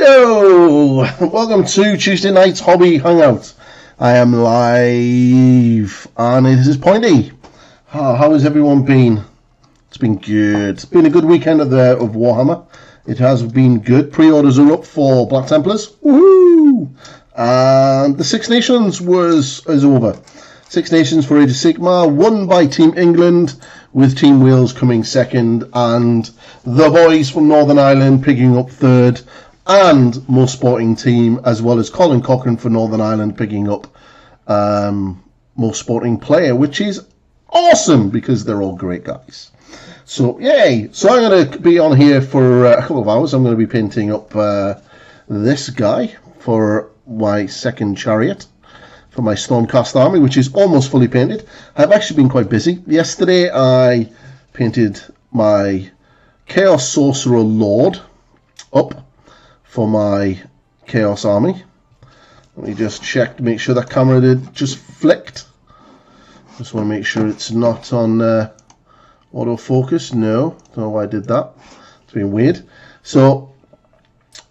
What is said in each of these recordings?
Hello! Welcome to Tuesday Night's Hobby Hangout. I am live, and this is Pointy. How has everyone been? It's been good. It's been a good weekend of Warhammer. It has been good. Pre-orders are up for Black Templars. Woohoo! And the Six Nations is over. Six Nations for Age of Sigmar, won by Team England, with Team Wales coming second, and the boys from Northern Ireland picking up third, and Most Sporting Team, as well as Colin Cochran for Northern Ireland picking up Most Sporting Player, which is awesome because they're all great guys. So, yay! So I'm going to be on here for a couple of hours. I'm going to be painting up this guy for my second chariot, for my Stormcast army, which is almost fully painted. I've actually been quite busy. Yesterday I painted my Chaos Sorcerer Lord up for my Chaos army. Let me just check to make sure that camera did just flicked. Just want to make sure it's not on autofocus. No, don't know why I did that. It's been weird. So,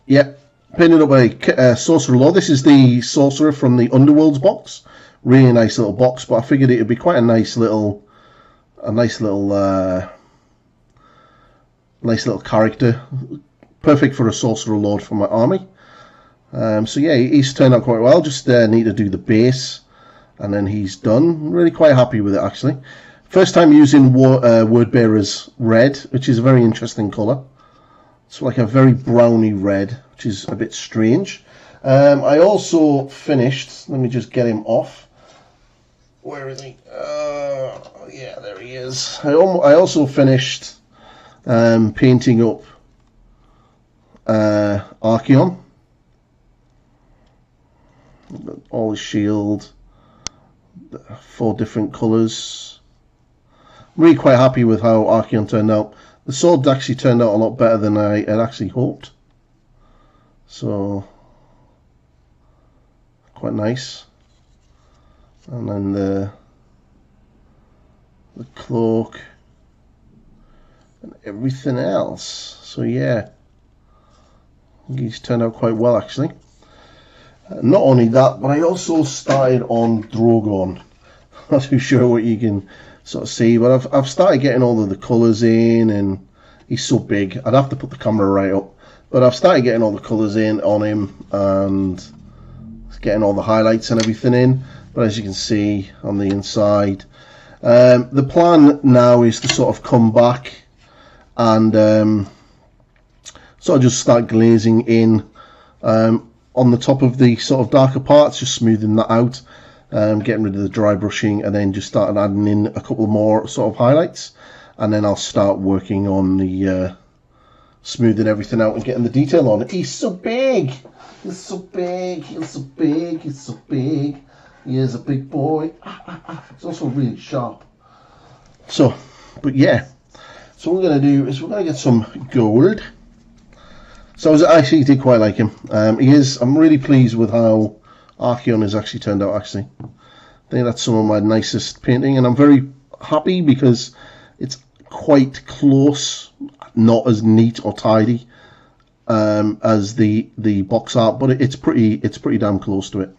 yeah. Painted up a Sorcerer Lord. This is the Sorcerer from the Underworlds box. Really nice little box, but I figured it would be quite a nice little character. Perfect for a Sorcerer Lord for my army. So yeah, he's turned out quite well. Just need to do the base, and then he's done. I'm really quite happy with it actually. First time using Wordbearer's red, which is a very interesting colour. It's like a very browny red, which is a bit strange. I also finished, let me just get him off. Where is he? Yeah, there he is. I also finished painting up Archaon. All his shield, 4 different colours. I'm really quite happy with how Archaon turned out. The sword actually turned out a lot better than I had actually hoped. So, quite nice. And then the cloak and everything else. So yeah, he's turned out quite well actually. Not only that, but I also started on Drogon. Not too sure what you can sort of see, but I've started getting all of the colours in, and he's so big. I'd have to put the camera right up, but I've started getting all the colours in on him and getting all the highlights and everything in. But as you can see on the inside, the plan now is to sort of come back and sort of just start glazing in on the top of the sort of darker parts, just smoothing that out. Getting rid of the dry brushing, and then just starting adding in a couple more sort of highlights, and then I'll start working on the smoothing everything out and getting the detail on it. He's so big, he's so big, he's so big, he's so big. He is a big boy. It's also really sharp. So, but yeah, so what we're going to do is we're going to get some gold. So I actually did quite like him. I'm really pleased with how Archaon has actually turned out actually. I think that's some of my nicest painting, and I'm very happy because it's quite close, not as neat or tidy as the box art, but it's pretty damn close to it.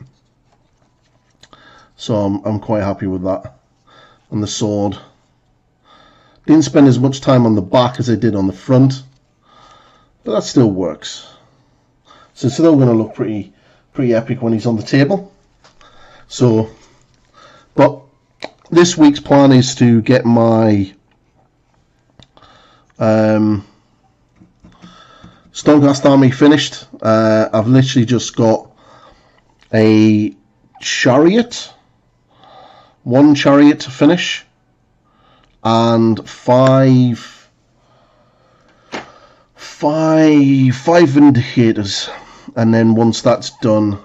So I'm quite happy with that. And the sword, didn't spend as much time on the back as I did on the front, but that still works. So it's still going to look pretty epic when he's on the table. So, but this week's plan is to get my Stormcast army finished. I've literally just got a chariot, one chariot to finish, and five Vindicators. And then once that's done,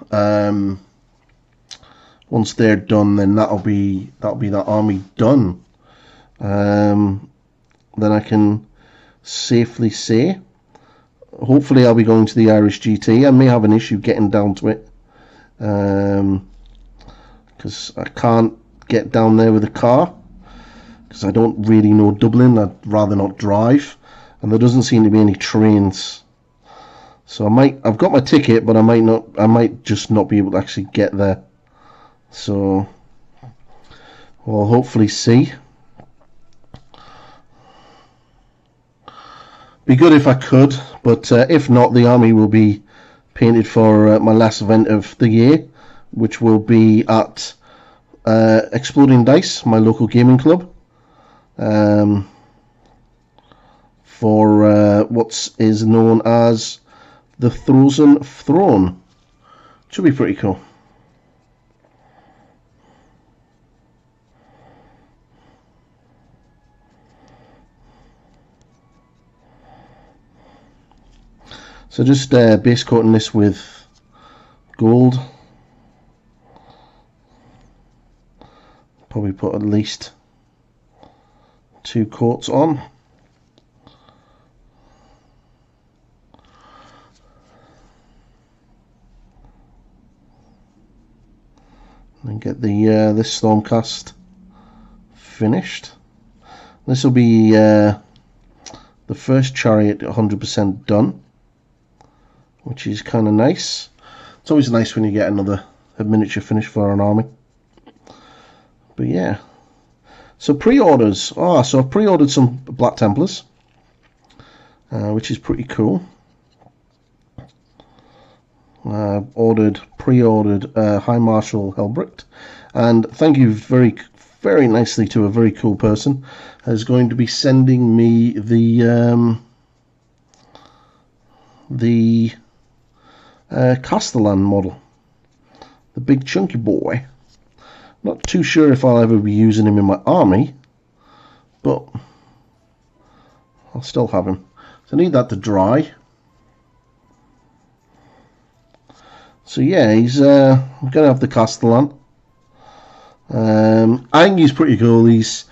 once they're done, then that'll be that army done. Then I can safely say, hopefully I'll be going to the Irish GT. I may have an issue getting down to it, because I can't get down there with a car, because I don't really know Dublin. I'd rather not drive, and there doesn't seem to be any trains So I've got my ticket, but I might just not be able to actually get there. So we'll hopefully see. Be good if I could, but if not, the army will be painted for my last event of the year, which will be at Exploding Dice, my local gaming club, for what is known as the Frozen Throne. Should be pretty cool. So just base coating this with gold. Probably put at least 2 coats on. And get the this Stormcast finished. This will be the first chariot 100% done, which is kind of nice. It's always nice when you get a miniature finish for an army. But yeah, so pre-orders. So I've pre-ordered some Black Templars, which is pretty cool. I've pre-ordered High Marshal Helbricht, and thank you very, very nicely to a very cool person who's going to be sending me the Castellan model, the big chunky boy. Not too sure if I'll ever be using him in my army, but I'll still have him. So I need that to dry. So yeah, he's I'm gonna have the Castellan. I think he's pretty cool. He's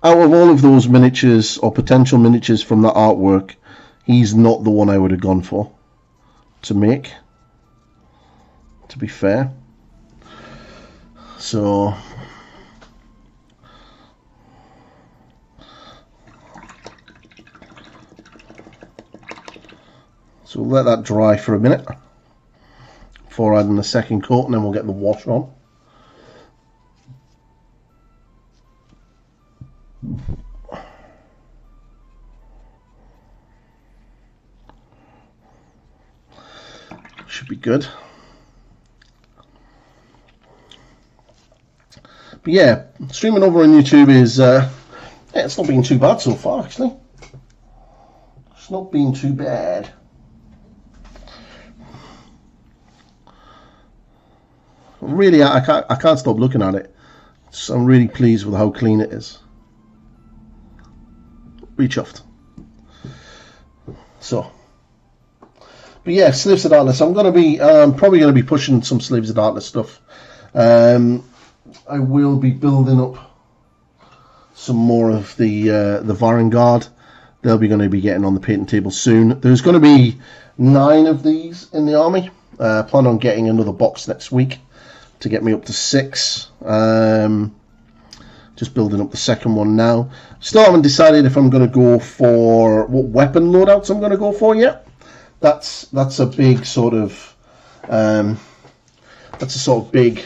out of all of those miniatures or potential miniatures from the artwork, he's not the one I would have gone for to make, to be fair. So we'll let that dry for a minute before adding the second coat, and then we'll get the wash on. Should be good. But yeah, streaming over on YouTube is it's not been too bad so far, actually. It's not been too bad. Really, I can't stop looking at it. I'm really pleased with how clean it is. Really chuffed. So, but yeah, Slaves of Darkness. I'm going to be probably going to be pushing some Slaves of Darkness stuff. I will be building up some more of the Vanguard. They'll be going to be getting on the painting table soon. There's going to be 9 of these in the army. Plan on getting another box next week to get me up to 6. Just building up the second one now. Still haven't decided if I'm going to go for what weapon loadouts I'm going to go for yet. That's a big sort of big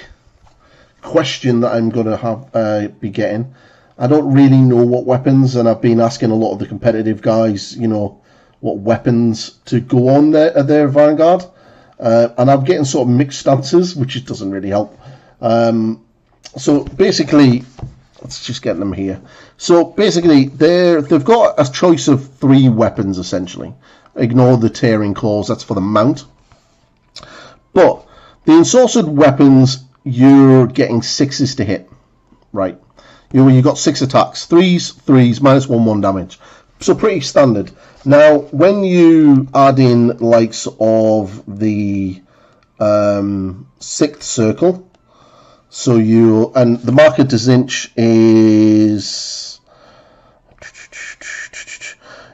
question that I'm going to have be getting. I don't really know what weapons, and I've been asking a lot of the competitive guys, you know, what weapons to go on their Vanguard, and I'm getting sort of mixed answers, which doesn't really help. So basically, let's just get them here. So basically, they've got a choice of 3 weapons essentially. Ignore the tearing claws; that's for the mount. But the ensorcered weapons, you're getting 6s to hit, right? You got 6 attacks, 3s, -1 damage. So pretty standard. Now, when you add in likes of the 6th circle, so and the marker to Zinch is,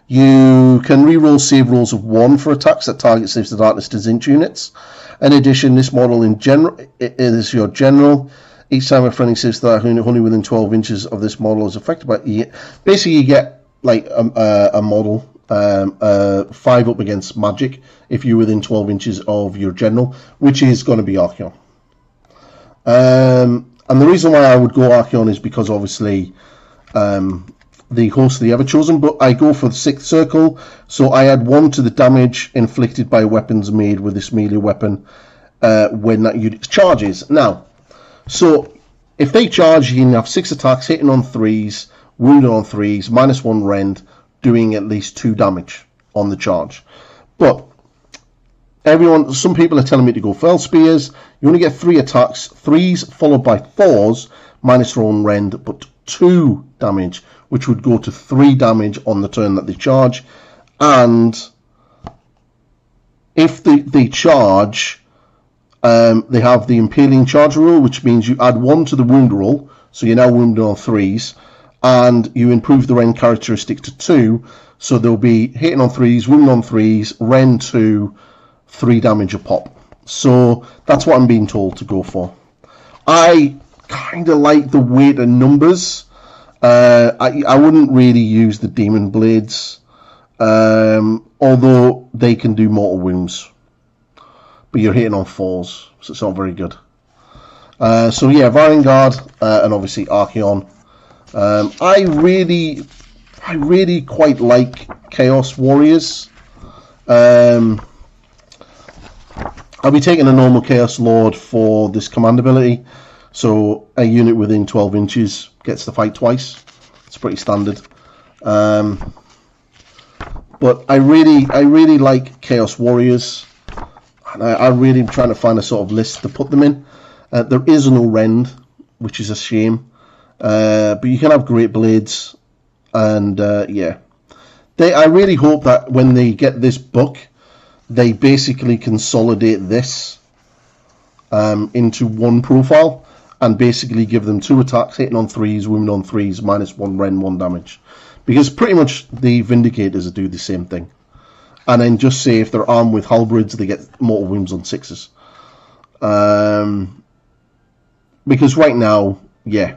you can reroll save rolls of 1 for attacks that target Slaves of Darkness to Zinch units. In addition, this model in general is your general. Each time a friendly saves that only within 12 inches of this model is affected by it. Basically, you get like a model 5 up against magic if you're within 12 inches of your general, which is going to be Archeon. And the reason why I would go Archeon is because obviously the host of the Everchosen, but I go for the 6th circle, so I add 1 to the damage inflicted by weapons made with this melee weapon when that unit charges. Now, so if they charge, you can have 6 attacks, hitting on 3s, wounding on 3s, -1 rend, doing at least 2 damage on the charge. But some people are telling me to go Fell Spears. You only get 3 attacks, 3s followed by 4s, -1 rend, but 2 damage, which would go to 3 damage on the turn that they charge. And if they charge, they have the Impaling Charge rule, which means you add 1 to the wound roll, so you're now wounded on 3s, and you improve the rend characteristic to 2, so they'll be hitting on 3s, wounding on 3s, rend 2, 3 damage a pop. So that's what I'm being told to go for. I kind of like the weight of numbers. I wouldn't really use the Demon Blades, although they can do mortal wounds. But you're hitting on 4s, so it's not very good. So yeah, Varangard and obviously Archeon. I really quite like Chaos Warriors. I'll be taking a normal Chaos Lord for this command ability. So a unit within 12 inches gets to fight twice. It's pretty standard. But I really like Chaos Warriors. And I really am trying to find a sort of list to put them in. There is no rend, which is a shame. But you can have Great Blades. And yeah. I really hope that when they get this book, they basically consolidate this into one profile and basically give them 2 attacks, hitting on 3s, wounding on 3s, -1 rend, 1 damage. Because pretty much the Vindicators do the same thing. And then just say if they're armed with halberds, they get mortal wounds on 6s. Because right now, yeah,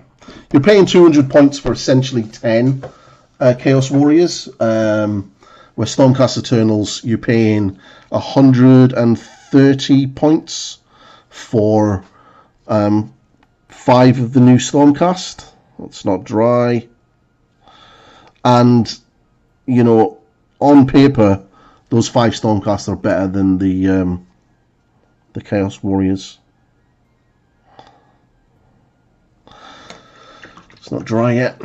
you're paying 200 points for essentially 10 Chaos Warriors. Where Stormcast Eternals, you're paying 130 points for 5 of the new Stormcast. Let's not dry. And, you know, on paper, those 5 Stormcasts are better than the Chaos Warriors. It's not dry yet.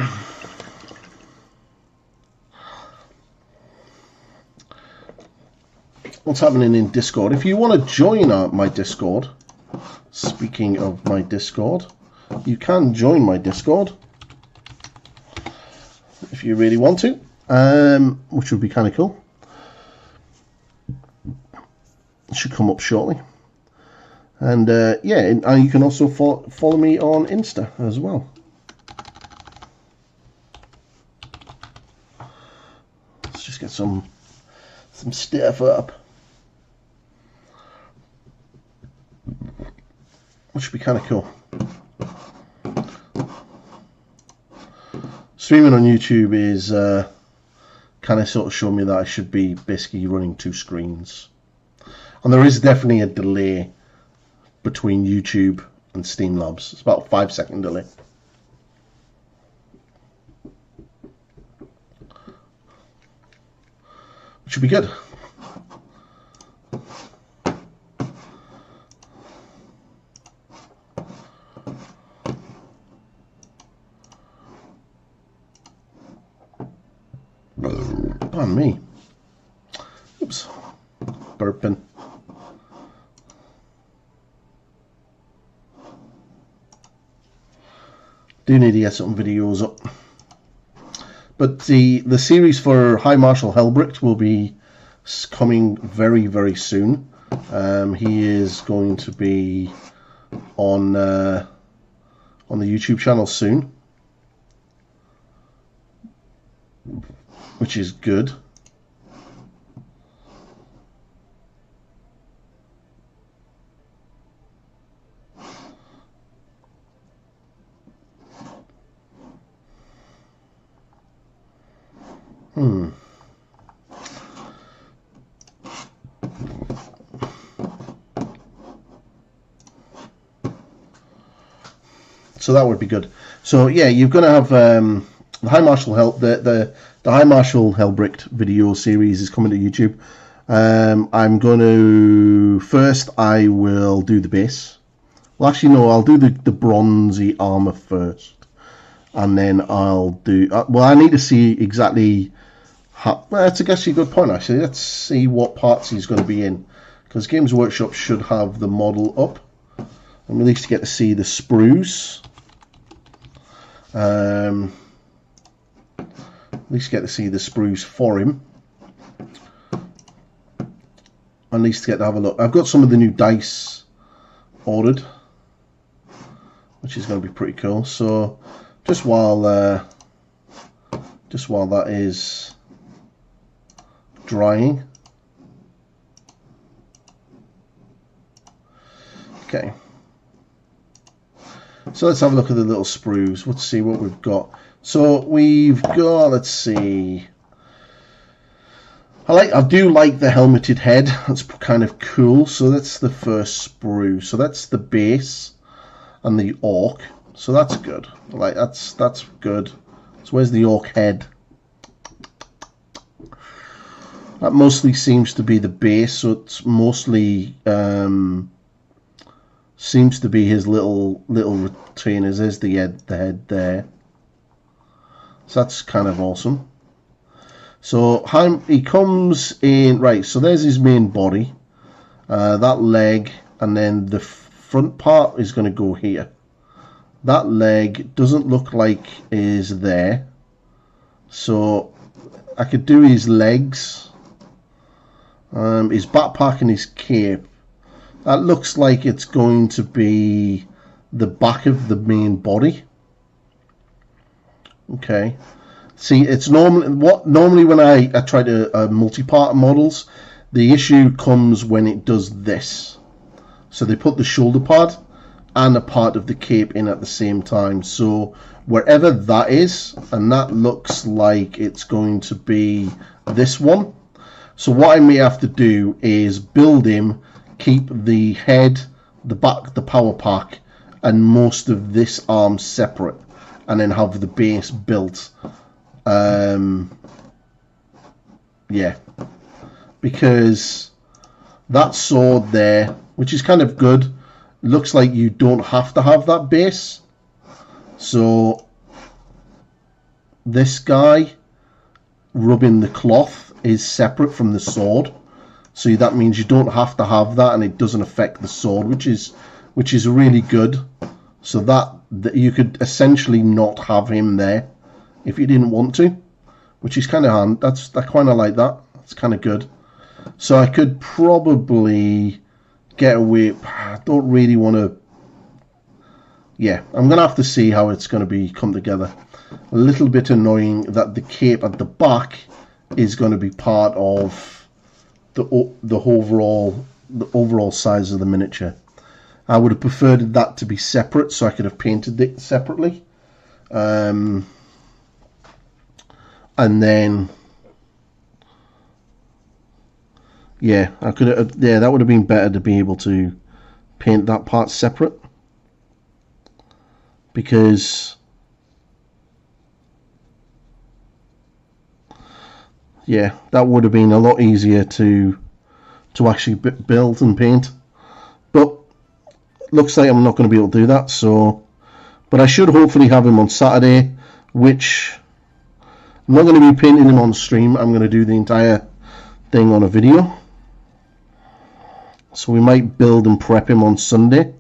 What's happening in Discord? If you want to join my Discord, speaking of my Discord, you can join my Discord if you really want to, which would be kind of cool. It should come up shortly. And yeah, and you can also follow me on Insta as well. Let's just get some stuff up. Which would be kind of cool. Streaming on YouTube is kind of sort of showing me that I should be basically running 2 screens. And there is definitely a delay between YouTube and Streamlabs. It's about a 5-second delay. Which would be good. Pardon me. Oops. Burping. Do need to get some videos up. But the series for High Marshal Helbricht will be coming very, very soon. He is going to be on the YouTube channel soon, which is good. So that would be good. So yeah, you're going to have the High Marshal the High Marshal Hellbrick video series is coming to YouTube. I'm going to first I will do the base. Well, actually no, I'll do the Bronzy Armor first, and then I'll do. Well, I need to see exactly. Well, that's actually a good point. Actually, let's see what parts he's going to be in, because Games Workshop should have the model up, and at least get to see the sprues. At least get to see the sprues for him. At least get to have a look. I've got some of the new dice ordered, which is going to be pretty cool. So just while that is drying, okay. So let's have a look at the little sprues. Let's see what we've got. So we've got, let's see. I do like the helmeted head. That's kind of cool. So that's the first sprue. So that's the base and the orc. So that's good. Like that's good. So where's the orc head? That mostly seems to be the base. So it's mostly seems to be his little retainers. There's the head there. So that's kind of awesome. So he comes in, right, so there's his main body, that leg, and then the front part is going to go here. That leg doesn't look like is there, so I could do his legs, his backpack and his cape. That looks like it's going to be the back of the main body. Okay. See, it's normally when I try to multi-part models, the issue comes when it does this. So they put the shoulder pad and a part of the cape in at the same time. So wherever that is, and that looks like it's going to be this one. So what I may have to do is build him, keep the head, the back, the power pack, and most of this arm separate, and then have the base built. Yeah, because that sword there, which is kind of good, looks like you don't have to have that base. So this guy rubbing the cloth is separate from the sword, so that means you don't have to have that, and it doesn't affect the sword, which is really good. So that you could essentially not have him there if you didn't want to, which is kind of hand. I kind of like that. It's kind of good. So I could probably get away. I don't really want to. Yeah, I'm gonna have to see how it's going to come together. A little bit annoying that the cape at the back is going to be part of the overall size of the miniature. I would have preferred that to be separate, so I could have painted it separately. And then, yeah, I could have. Yeah, that would have been better to be able to paint that part separate, because yeah, that would have been a lot easier to actually build and paint. But looks like I'm not going to be able to do that. So, but I should hopefully have him on Saturday, which. I'm not going to be painting him on stream. I'm going to do the entire thing on a video. So we might build and prep him on Sunday.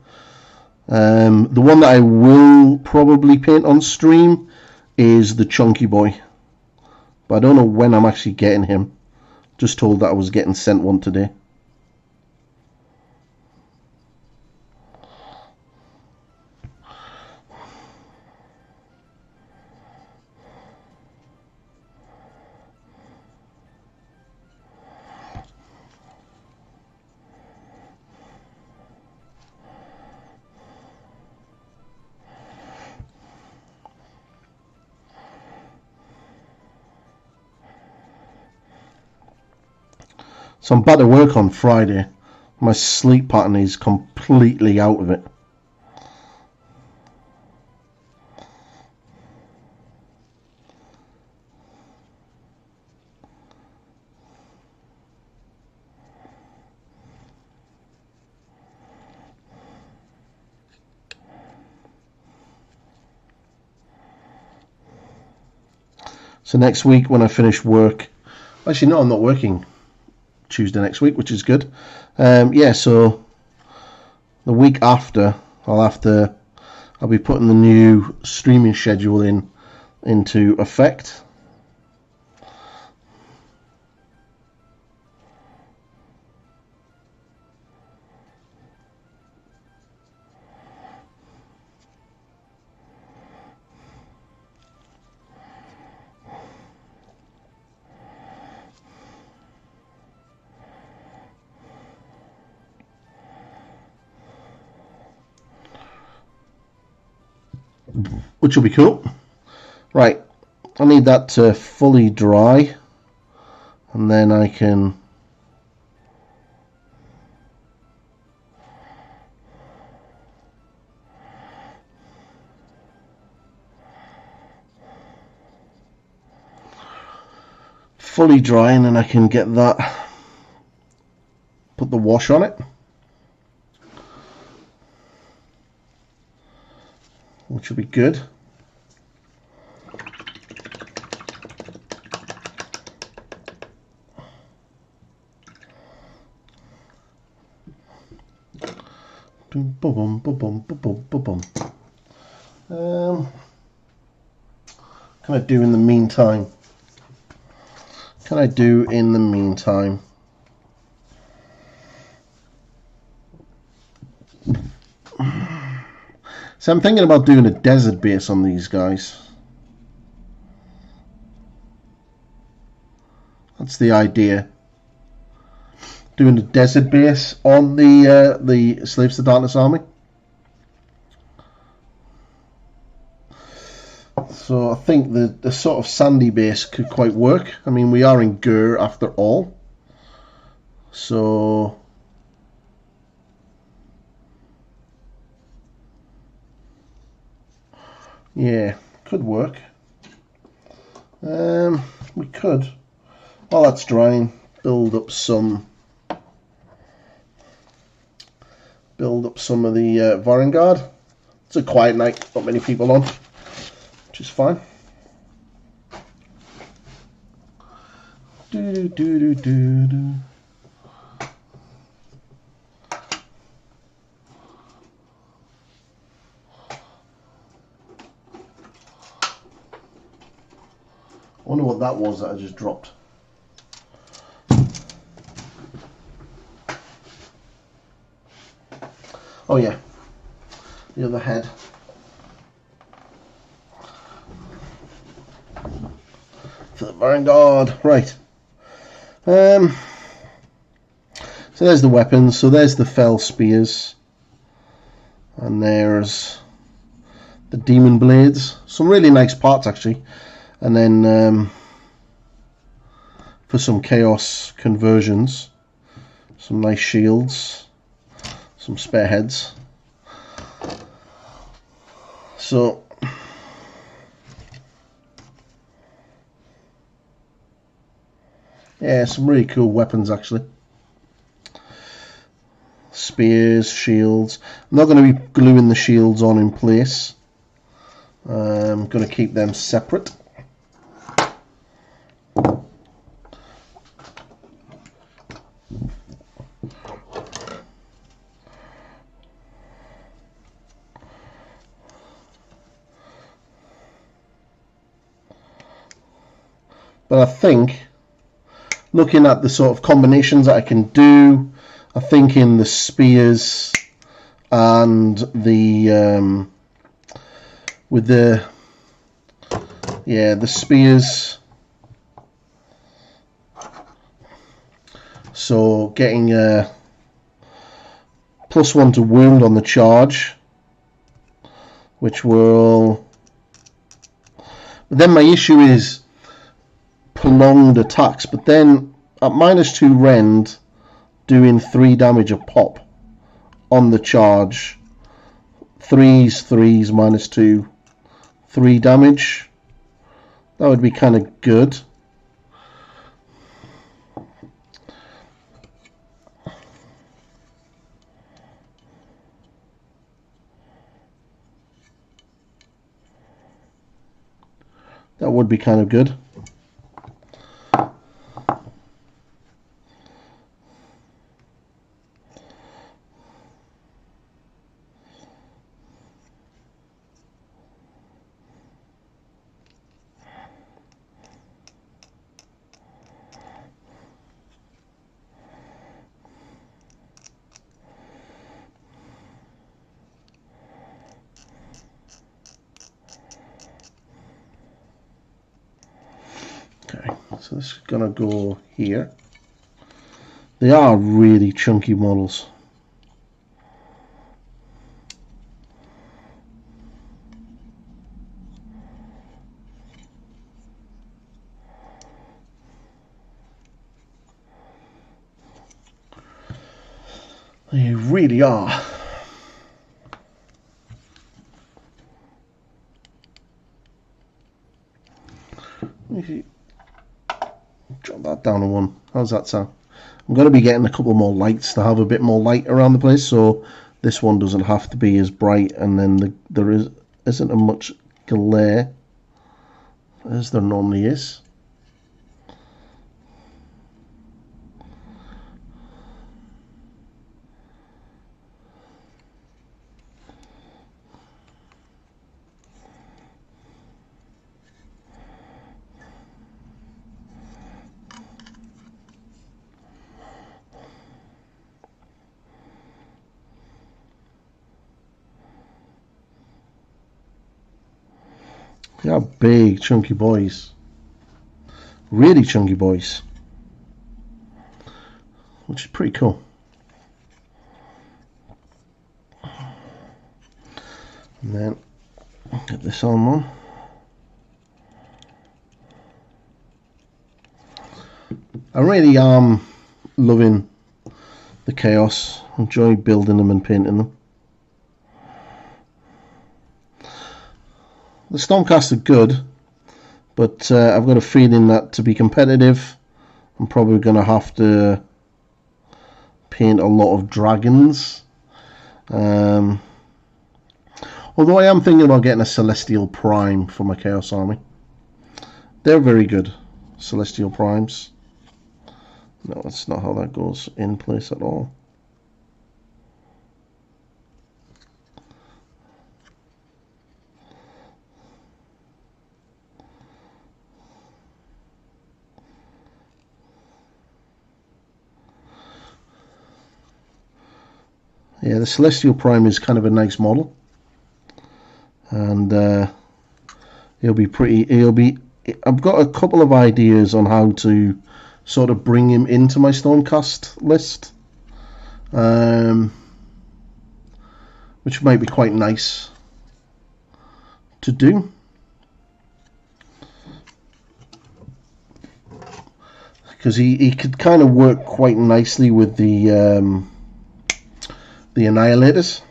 The one that I will probably paint on stream is the Chunky Boy. But I don't know when I'm actually getting him. Just told that I was getting sent one today. So I'm back to work on Friday. My sleep pattern is completely out of it. So next week when I finish work, actually no, I'm not working Tuesday next week, which is good. Yeah, so the week after I'll be putting the new streaming schedule into effect. Which will be cool. Right, I need that to fully dry, and then I can fully dry, and then I can get that, put the wash on it, which will be good. Can I do in the meantime? So I'm thinking about doing a desert base on these guys. That's the idea. Doing a desert base on the Slaves to Darkness army. So I think the sort of sandy base could quite work. I mean, we are in Gur after all. So yeah, could work. We could, while that's drying, build up some of the Varangard. It's a quiet night, not many people on, which is fine. I wonder what that was that I just dropped. Oh yeah, the other head. For the Vanguard, right. So there's the weapons. So there's the fell spears, and there's the demon blades. Some really nice parts actually. And then for some chaos conversions, some nice shields, some spare heads. So yeah, some really cool weapons actually. Spears, shields. I'm not going to be gluing the shields on in place. I'm going to keep them separate. But I think, looking at the sort of combinations that I can do, I think in the spears and the with the spears, so getting a +1 to wound on the charge, which will. But then my issue is prolonged attacks, but then at -2 rend, doing 3 damage a pop on the charge. 3s, -2, 3 damage. That would be kind of good. That would be kind of good. So this is going to go here. They are really chunky models. They really are. Drop that down to 1. How's that sound? I'm going to be getting a couple more lights to have a bit more light around the place, so this one doesn't have to be as bright, and then there isn't as much glare as there normally is. They are big, chunky boys. Really chunky boys. Which is pretty cool. And then get this on. I really am loving the Chaos. Enjoy building them and painting them. The Stormcast are good, but I've got a feeling that to be competitive, I'm probably going to have to paint a lot of dragons. Although I am thinking about getting a Celestial Prime for my Chaos Army. They're very good, Celestial Primes. No, that's not how that goes in place at all. Yeah, the Celestial Prime is kind of a nice model, and he'll be pretty. I've got a couple of ideas on how to sort of bring him into my Stormcast list, which might be quite nice to do. Because he could kind of work quite nicely with the Annihilators.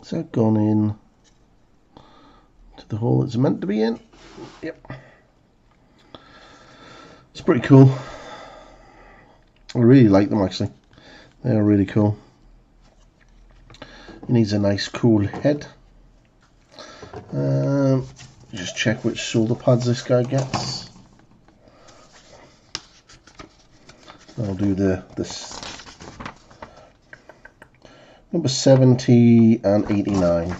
Is that gone in to the hole it's meant to be in? Yep. It's pretty cool. I really like them actually. They're really cool. He needs a nice cool head. Just check which shoulder pads this guy gets. I'll do this. Number 70 and 89.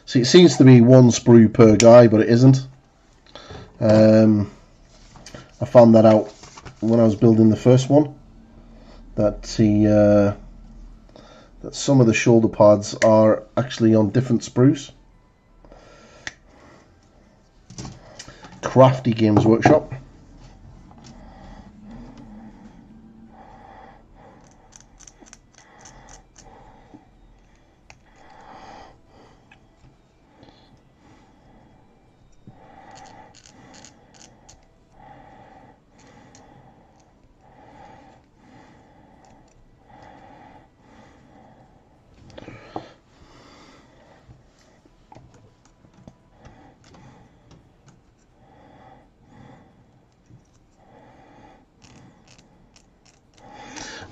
See, it seems to be one sprue per guy, but it isn't. I found that out when I was building the first one, that that some of the shoulder pads are actually on different sprues. Crafty Games Workshop.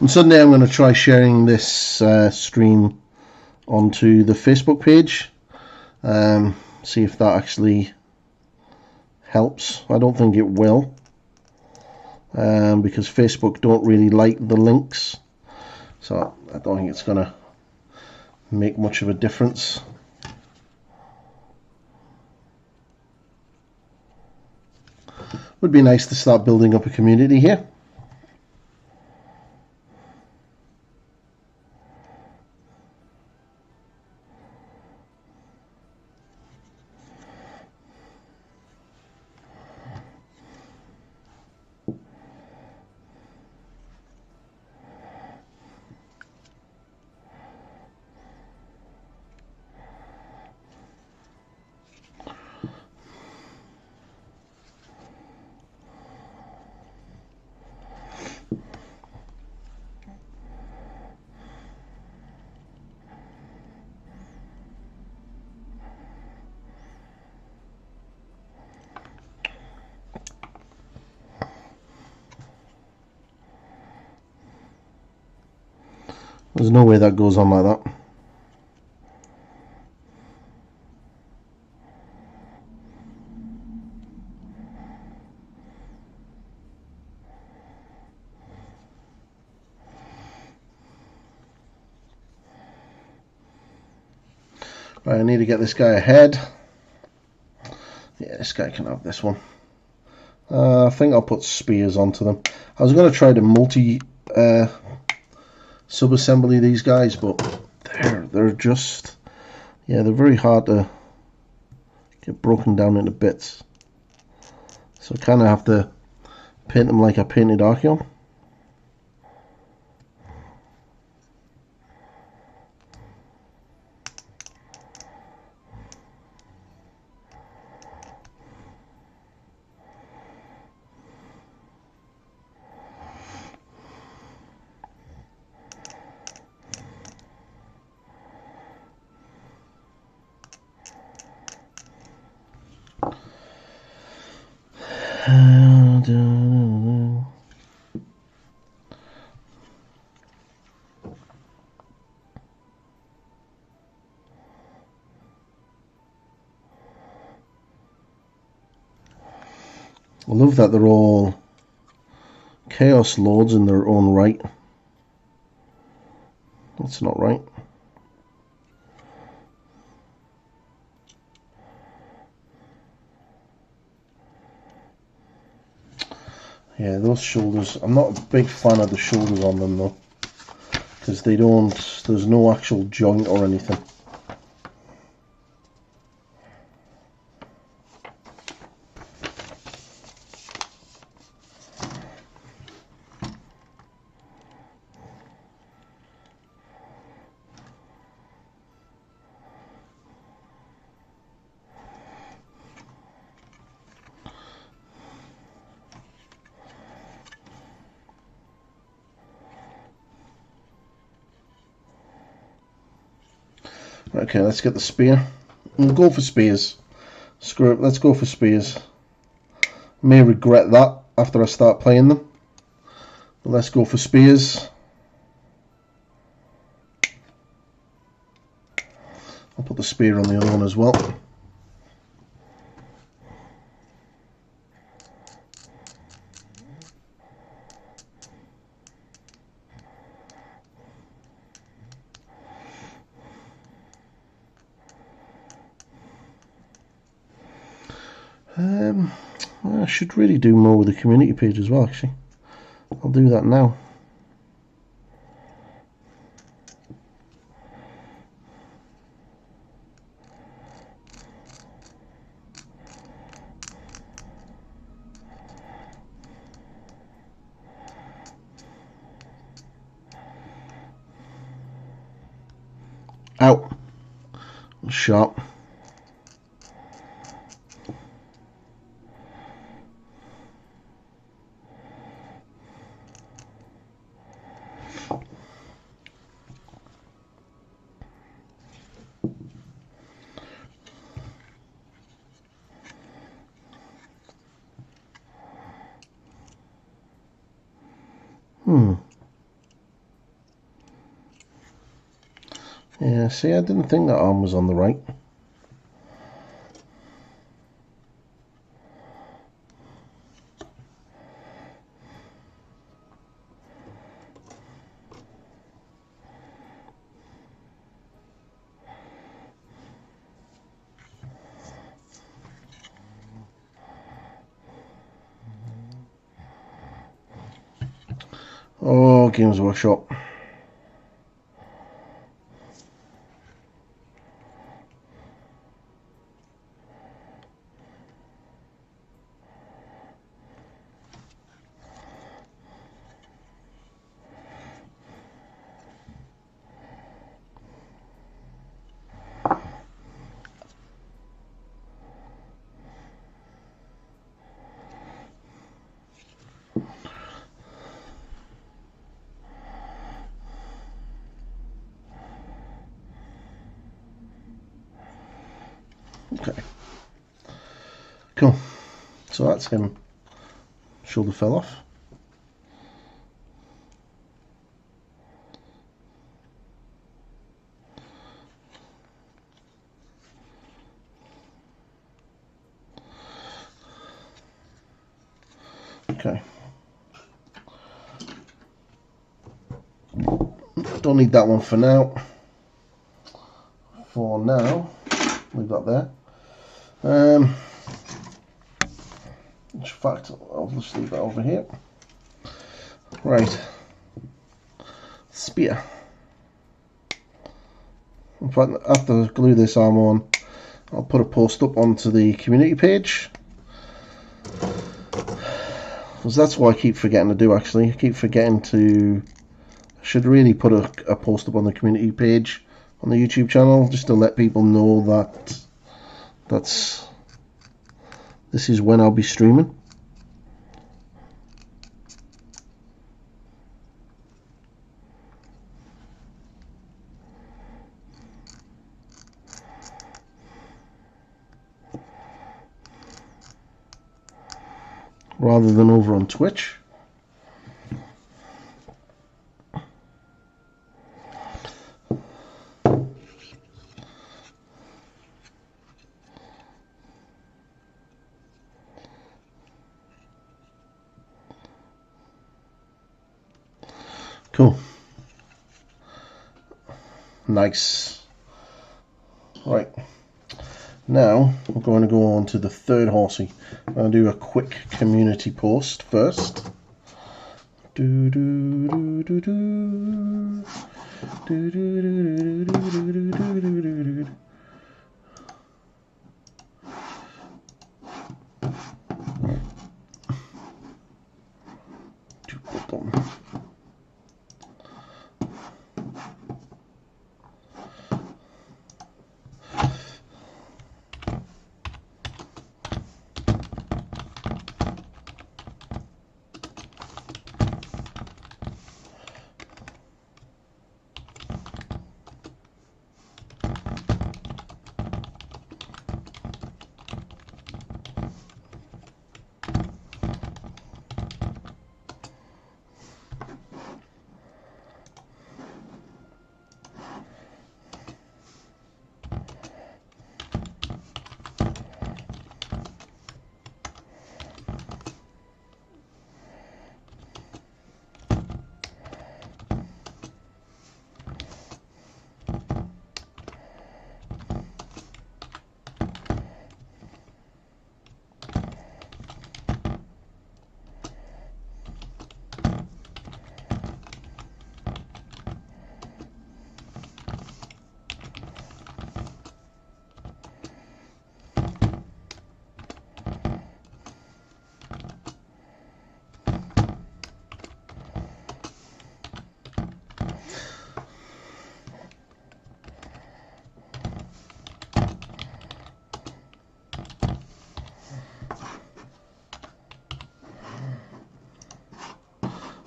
On Sunday I'm going to try sharing this stream onto the Facebook page, see if that actually helps. I don't think it will, because Facebook don't really like the links, so I don't think it's going to make much of a difference. Would be nice to start building up a community here. There's no way that goes on like that. Right, I need to get this guy ahead. Yeah, this guy can have this one. I think I'll put spears onto them. I was going to try to multi sub-assembly these guys, but they're just, yeah, they're very hard to get broken down into bits. So I kind of have to paint them like I painted Archeon. I love that they're all Chaos Lords in their own right. That's not right. Yeah, those shoulders, I'm not a big fan of the shoulders on them though, because they don't, there's no actual joint or anything. Okay, let's get the spear. We'll go for spears. Screw it, let's go for spears. May regret that after I start playing them. But let's go for spears. I'll put the spear on the other one as well. I should really do more with the community page as well, actually. I'll do that now. Out. Sharp. Yeah, see, I didn't think that arm was on the right. Oh, Games Workshop. Okay. Cool. So that's him. Shoulder fell off. Okay. Don't need that one for now. For now, leave that there. In fact, I'll just leave that over here. Right. Spear. In fact, after I glue this arm on, I'll put a post up onto the community page. Because that's what I keep forgetting to do, actually. I keep forgetting to... I should really put a post up on the community page on the YouTube channel, just to let people know that this is when I'll be streaming. Rather than over on Twitch. Cool. Nice. Right. Now we're going to go on to the third horsey. I'm going to do a quick community post first. Do do do do do do do do do do do do do.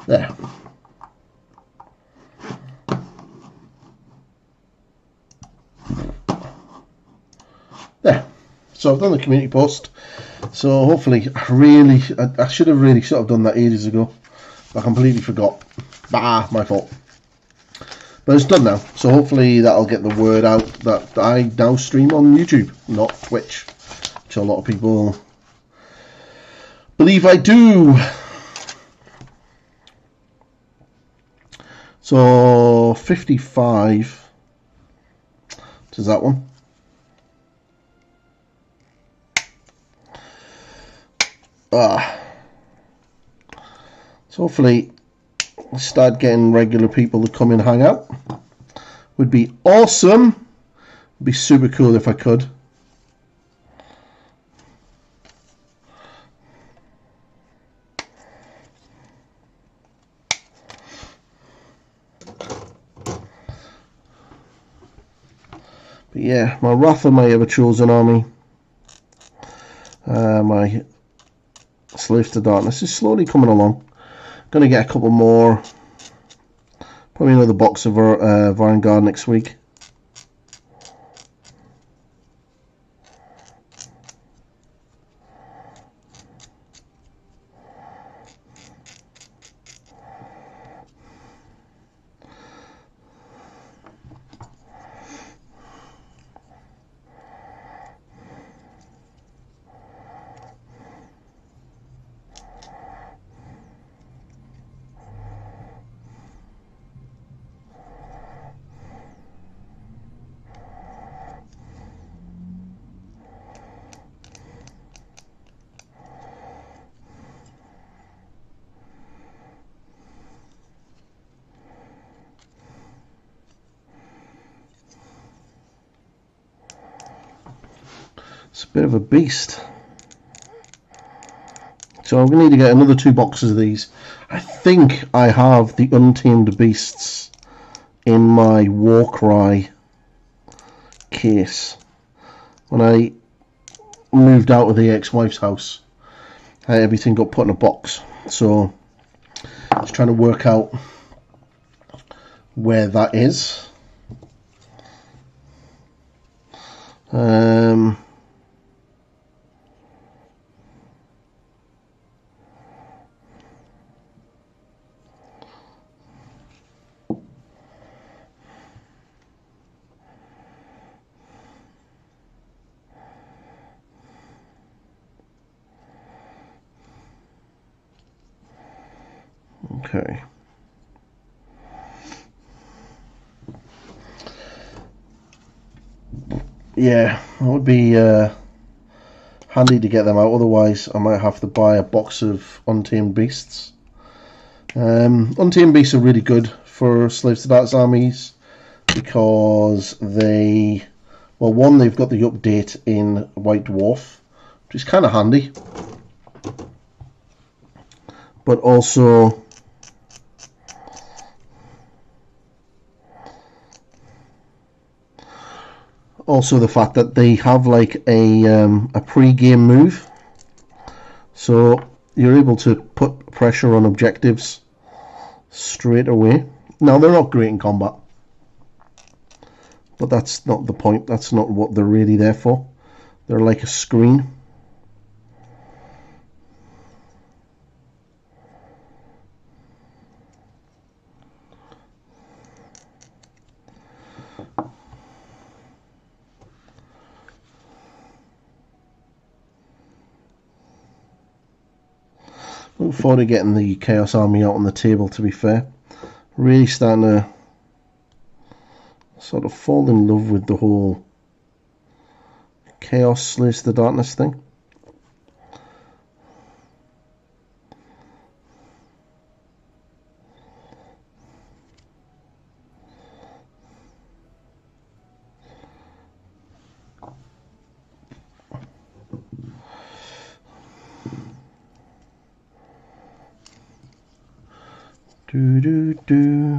There. There. So I've done the community post. So hopefully, I should have really sort of done that ages ago. I completely forgot. Bah, my fault. But it's done now. So hopefully that'll get the word out that I now stream on YouTube, not Twitch, which a lot of people believe I do. So 55 does that one. So hopefully start getting regular people to come and hang out. Would be awesome. Would be super cool if I could. But yeah, my Wrath of my Ever-Chosen Army, my Slaves to Darkness is slowly coming along. Going to get a couple more, probably another box of Vanguard next week. It's a bit of a beast. So I'm going to need to get another 2 boxes of these. I think I have the Untamed Beasts in my Warcry case. When I moved out of the ex-wife's house, everything got put in a box. So just trying to work out where that is. Okay. Yeah, it would be handy to get them out, otherwise I might have to buy a box of Untamed Beasts. Untamed Beasts are really good for Slaves to Darkness armies because they, well, one, they've got the update in White Dwarf, which is kind of handy, but also the fact that they have like a pre-game move, so you're able to put pressure on objectives straight away. Now, they're not great in combat, but that's not the point. That's not what they're really there for. They're like a screen. Look forward to getting the Chaos Army out on the table, to be fair. Really starting to sort of fall in love with the whole Chaos Slaves to Darkness thing. Do do do.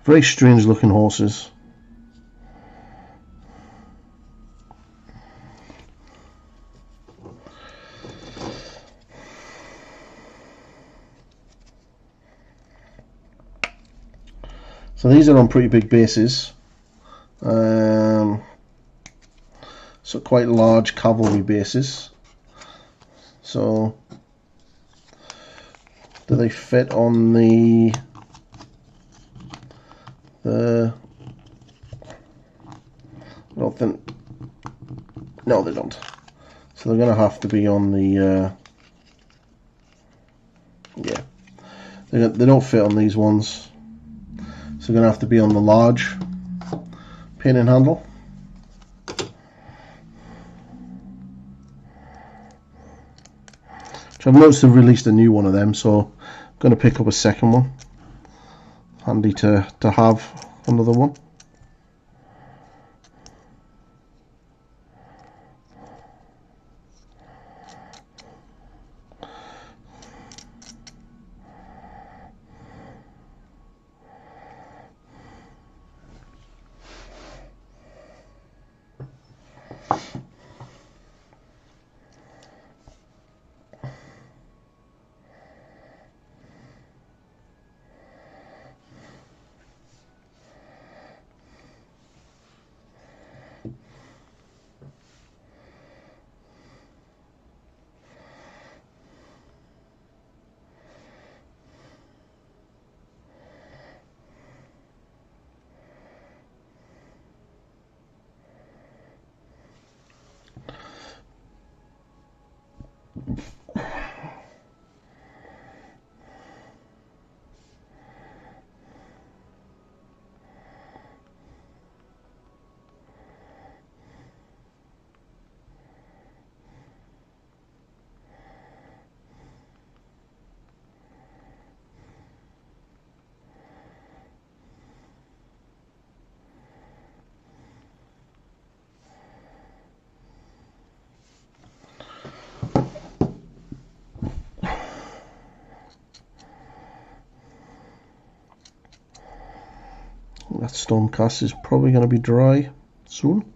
Very strange looking horses. So these are on pretty big bases. So quite large cavalry bases. So do they fit on the I don't think, no they don't. So they're going to have to be on the yeah, they don't fit on these ones. So they're going to have to be on the large painting handle. So I've noticed they've released a new one of them, so I'm going to pick up a second one. Handy to have another one. That stone cast is probably going to be dry soon.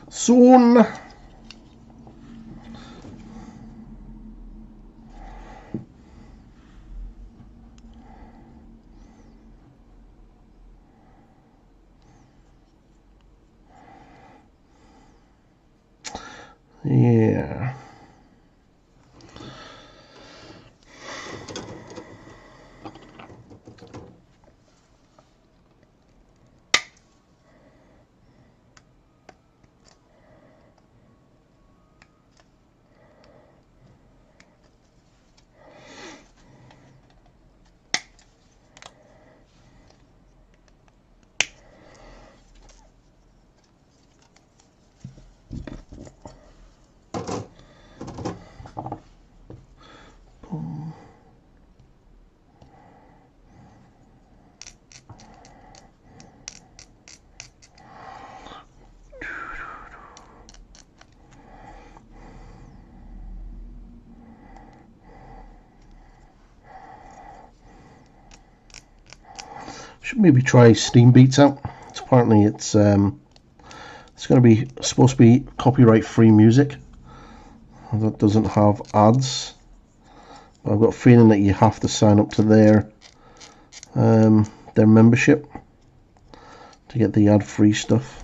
Soon! Yeah. Should maybe try Steam Beats out. Apparently it's going to be supposed to be copyright free music that doesn't have ads. But I've got a feeling that you have to sign up to their membership to get the ad free stuff.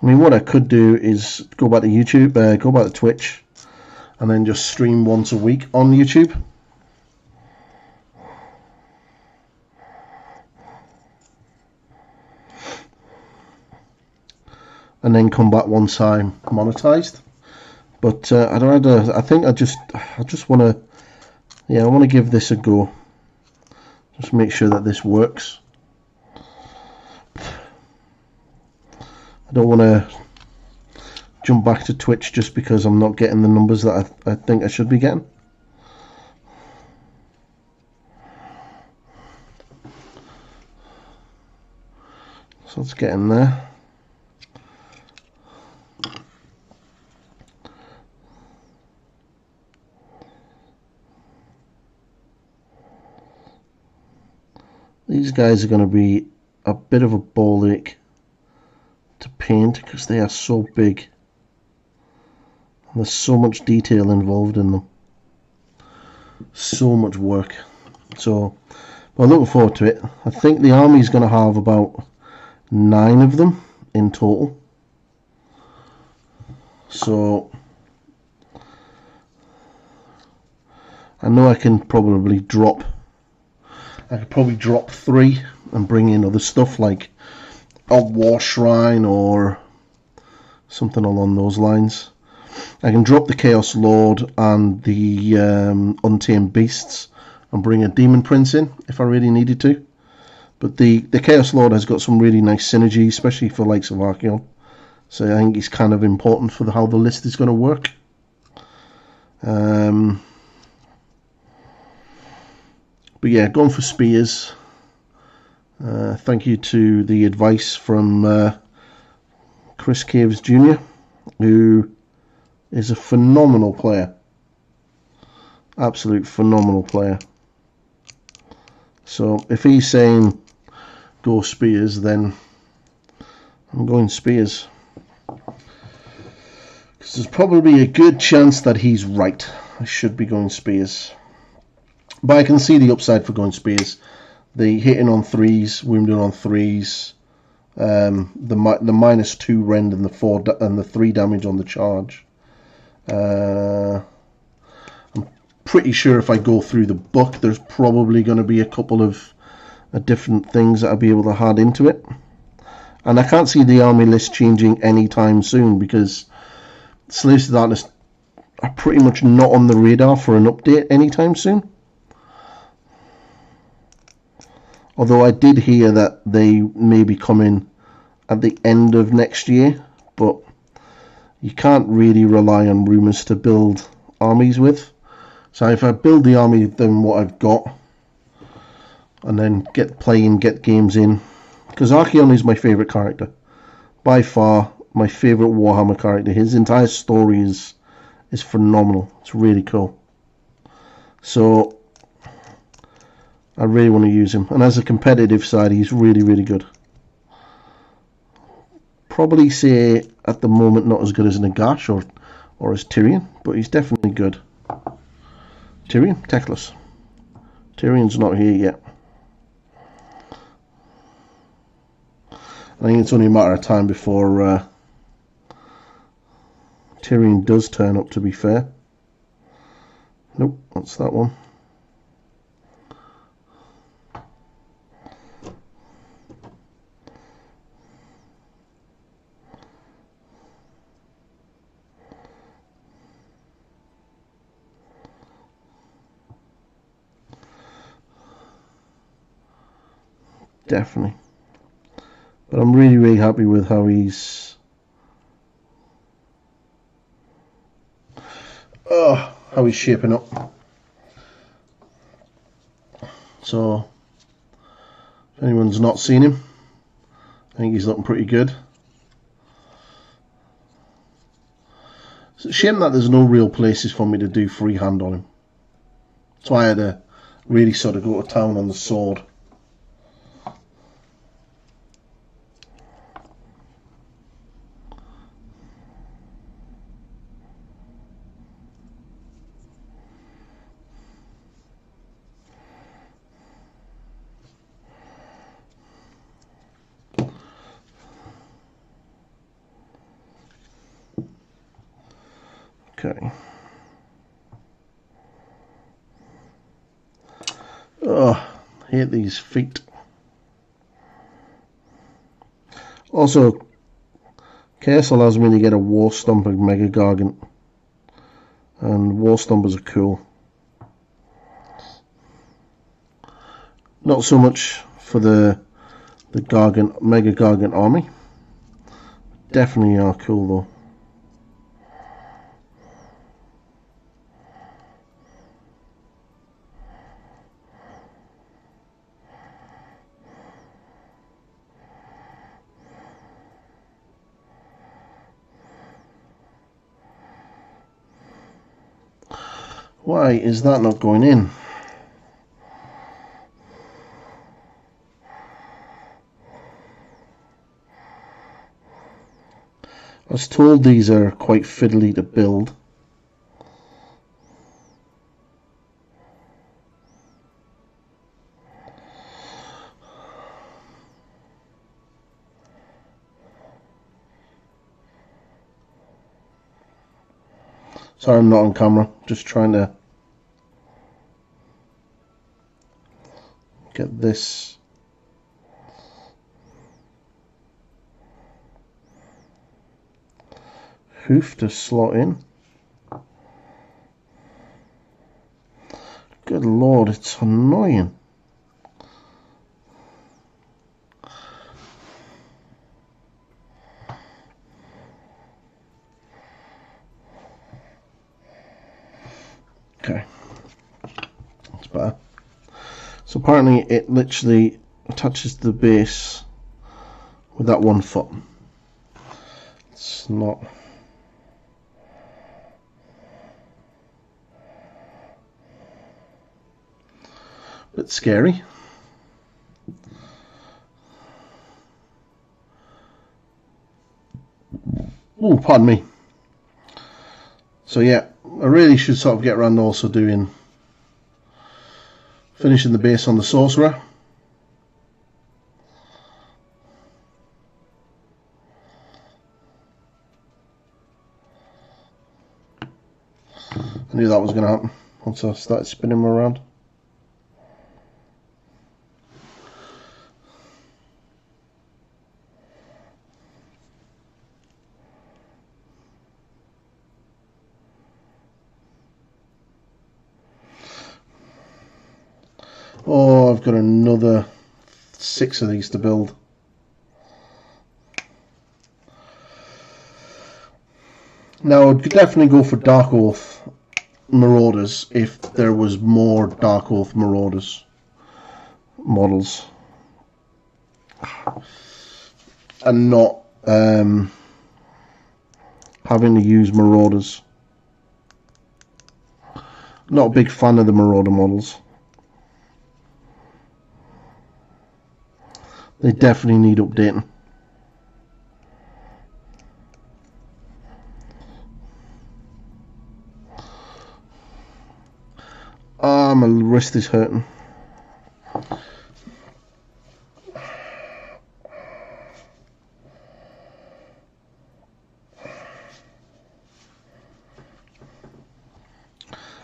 I mean, what I could do is go back to YouTube, go back to Twitch, and then just stream once a week on YouTube. And then come back once I'm monetized. But I think I just want to, yeah, I want to give this a go. Just make sure that this works. I don't want to jump back to Twitch just because I'm not getting the numbers that I think I should be getting. So let's get in there. These guys are going to be a bit of a ball ache to paint because they are so big. There's so much detail involved in them. So much work. So I'm looking forward to it. I think the army is going to have about 9 of them in total. So I know I could probably drop 3 and bring in other stuff like a war shrine or something along those lines. I can drop the Chaos Lord and the Untamed Beasts and bring a Demon Prince in if I really needed to. But the Chaos Lord has got some really nice synergy, especially for likes of Archeon. So I think he's kind of important for how the list is going to work. But yeah, going for spears. Thank you to the advice from Chris Caves Jr., who is a phenomenal player. Absolute phenomenal player. So if he's saying go spears, then I'm going spears. Because there's probably a good chance that he's right. I should be going spears. But I can see the upside for going spears. The hitting on 3s, wounding on 3s, the -2 rend and the 4 and the 3 damage on the charge. I'm pretty sure if I go through the book, there's probably going to be a couple of different things that I'll be able to add into it. And I can't see the army list changing anytime soon because Slaves to Darkness are pretty much not on the radar for an update anytime soon. Although I did hear that they may be coming at the end of next year, but you can't really rely on rumours to build armies with. So if I build the army, then what I've got, and then get games in, because Archeon is my favourite character. By far, my favourite Warhammer character. His entire story is phenomenal. It's really cool. So I really want to use him. And as a competitive side, he's really, really good. Probably say at the moment not as good as Nagash or as Tyrion, but he's definitely good. Tyrion? Teclis. Tyrion's not here yet. I think it's only a matter of time before Tyrion does turn up, to be fair. Nope, that's that one. Definitely. But I'm really, really happy with how he's shaping up. So if anyone's not seen him, I think he's looking pretty good. It's a shame that there's no real places for me to do freehand on him. That's why I had to really sort of go to town on the sword. Okay. Oh, I hate these feet. Also, Chaos allows me to get a War Stomper Mega Gargant, and War Stompers are cool. Not so much for the Gargant, Mega Gargant army. Definitely are cool though. Why is that not going in? I was told these are quite fiddly to build. Sorry, I'm not on camera, just trying to get this hoof to slot in. Good lord, it's annoying. Okay, that's better. So apparently it literally attaches to the base with that one foot. It's not... a bit scary. Oh, pardon me. So yeah, I really should sort of get around also doing finishing the base on the sorcerer. I knew that was going to happen once I started spinning them around. Oh, I've got another 6 of these to build. Now, I'd definitely go for Dark Oath Marauders if there was more Dark Oath Marauders models. And not having to use Marauders. Not a big fan of the Marauder models. They definitely need updating. Ah, my wrist is hurting. I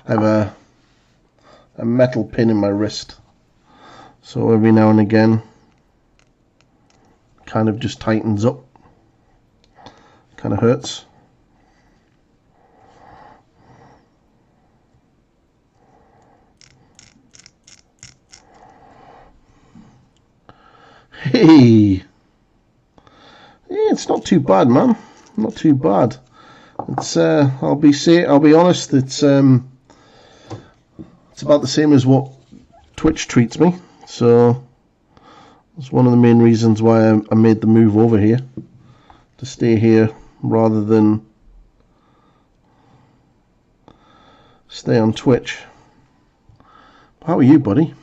have a metal pin in my wrist, so every now and again kind of just tightens up, kind of hurts. Hey, yeah, it's not too bad, man. Not too bad. It's I'll be honest. It's about the same as what Twitch treats me. So that's one of the main reasons why I made the move over here, to stay here rather than stay on Twitch. How are you, buddy?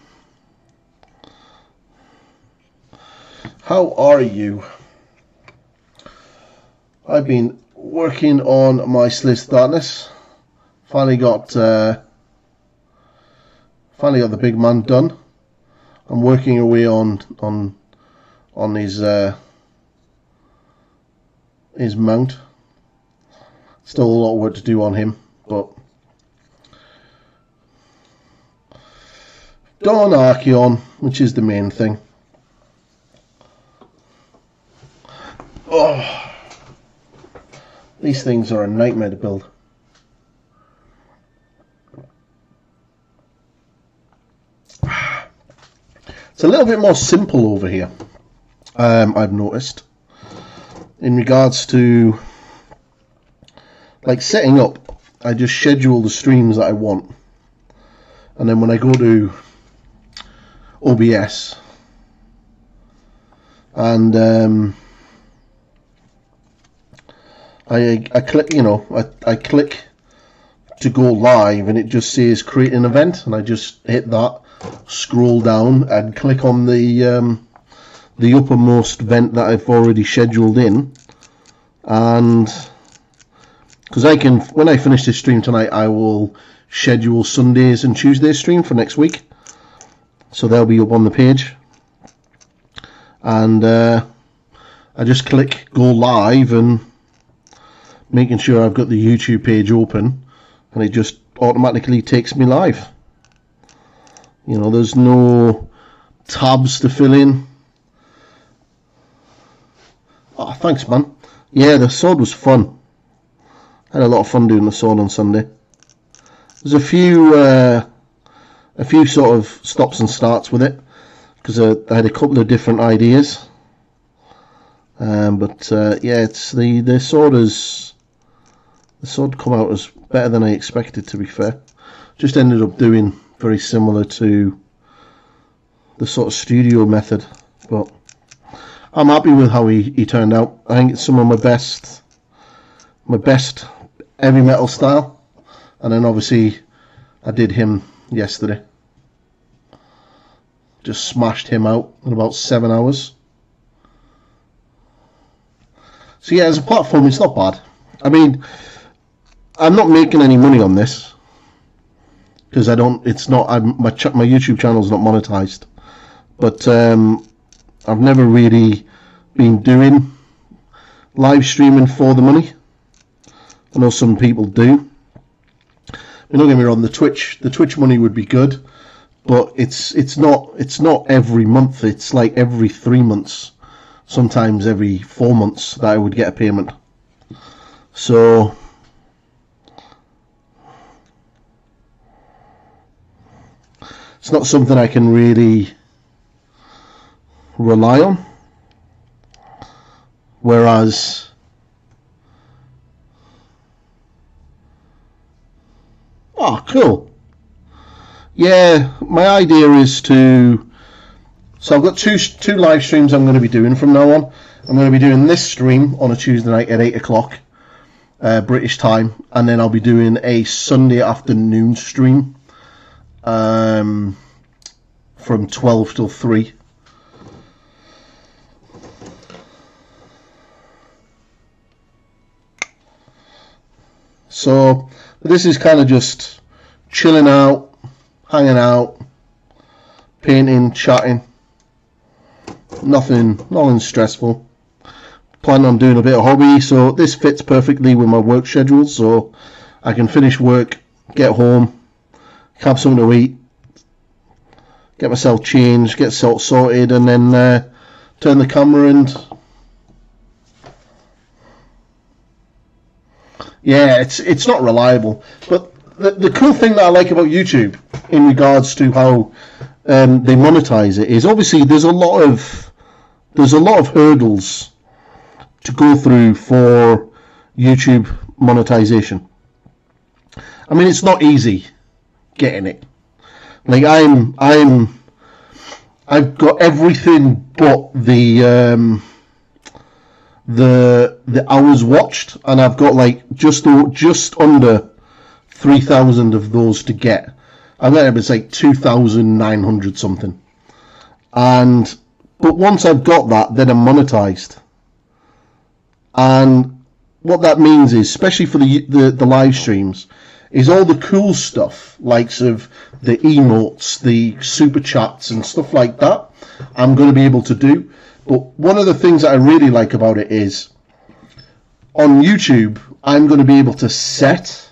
How are you? I've been working on my Slaves to Darkness. Finally got the big man done. I'm working away on his mount. Still a lot of work to do on him, but done Archeon, which is the main thing. Oh, these things are a nightmare to build. It's a little bit more simple over here, I've noticed, in regards to like setting up. I just schedule the streams that I want, and then when I go to OBS and I click, I click to go live, and it just says create an event, and I just hit that, scroll down and click on the uppermost vent that I've already scheduled in, and because I can, when I finish this stream tonight, I will schedule Sundays and Tuesdays stream for next week, so they'll be up on the page, and I just click go live and making sure I've got the YouTube page open, and it just automatically takes me live. You know, there's no tabs to fill in. Oh, thanks, man. Yeah, the sword was fun. I had a lot of fun doing the sword on Sunday. There's a few sort of stops and starts with it, because I had a couple of different ideas. But yeah, it's the sword come out as better than I expected, to be fair. Just ended up doing very similar to the sort of studio method, but I'm happy with how he turned out. I think it's some of my best heavy metal style, and then obviously I did him yesterday. Just smashed him out in about 7 hours. So yeah, as a platform, it's not bad. I mean, I'm not making any money on this because I don't. It's not. My YouTube channel is not monetized, but I've never really been doing live streaming for the money. I know some people do. Don't get me wrong. The Twitch money would be good, but it's not every month. It's like every 3 months, sometimes every 4 months that I would get a payment. So it's not something I can really rely on. Whereas oh, cool. Yeah, my idea is to... So I've got two live streams I'm going to be doing from now on. I'm going to be doing this stream on a Tuesday night at 8 o'clock British time, and then I'll be doing a Sunday afternoon stream from 12 till 3. So this is kind of just chilling out, hanging out, painting, chatting. Nothing stressful. Planning on doing a bit of hobby, so this fits perfectly with my work schedule. So I can finish work, get home, have something to eat, get myself changed, get sorted, and then turn the camera and yeah, it's not reliable. But the cool thing that I like about YouTube in regards to how they monetize it is obviously there's a lot of hurdles to go through for YouTube monetization. I mean, it's not easy getting it. Like I've got everything but the hours watched, and I've got like just under 3,000 of those to get. I bet it's like 2,900 something. But once I've got that, then I'm monetized. And what that means is, especially for the live streams, is all the cool stuff, likes of the emotes, the super chats and stuff like that, I'm going to be able to do. But one of the things that I really like about it is, on YouTube, I'm going to be able to set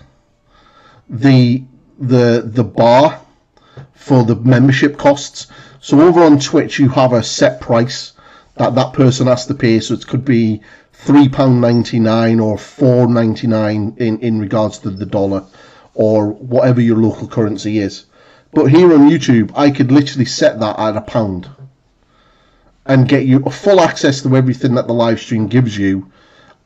the bar for the membership costs. So over on Twitch, you have a set price that person has to pay. So it could be £3.99 or £4.99 in regards to the dollar, or whatever your local currency is. But here on YouTube, I could literally set that at £1 and get you a full access to everything that the live stream gives you,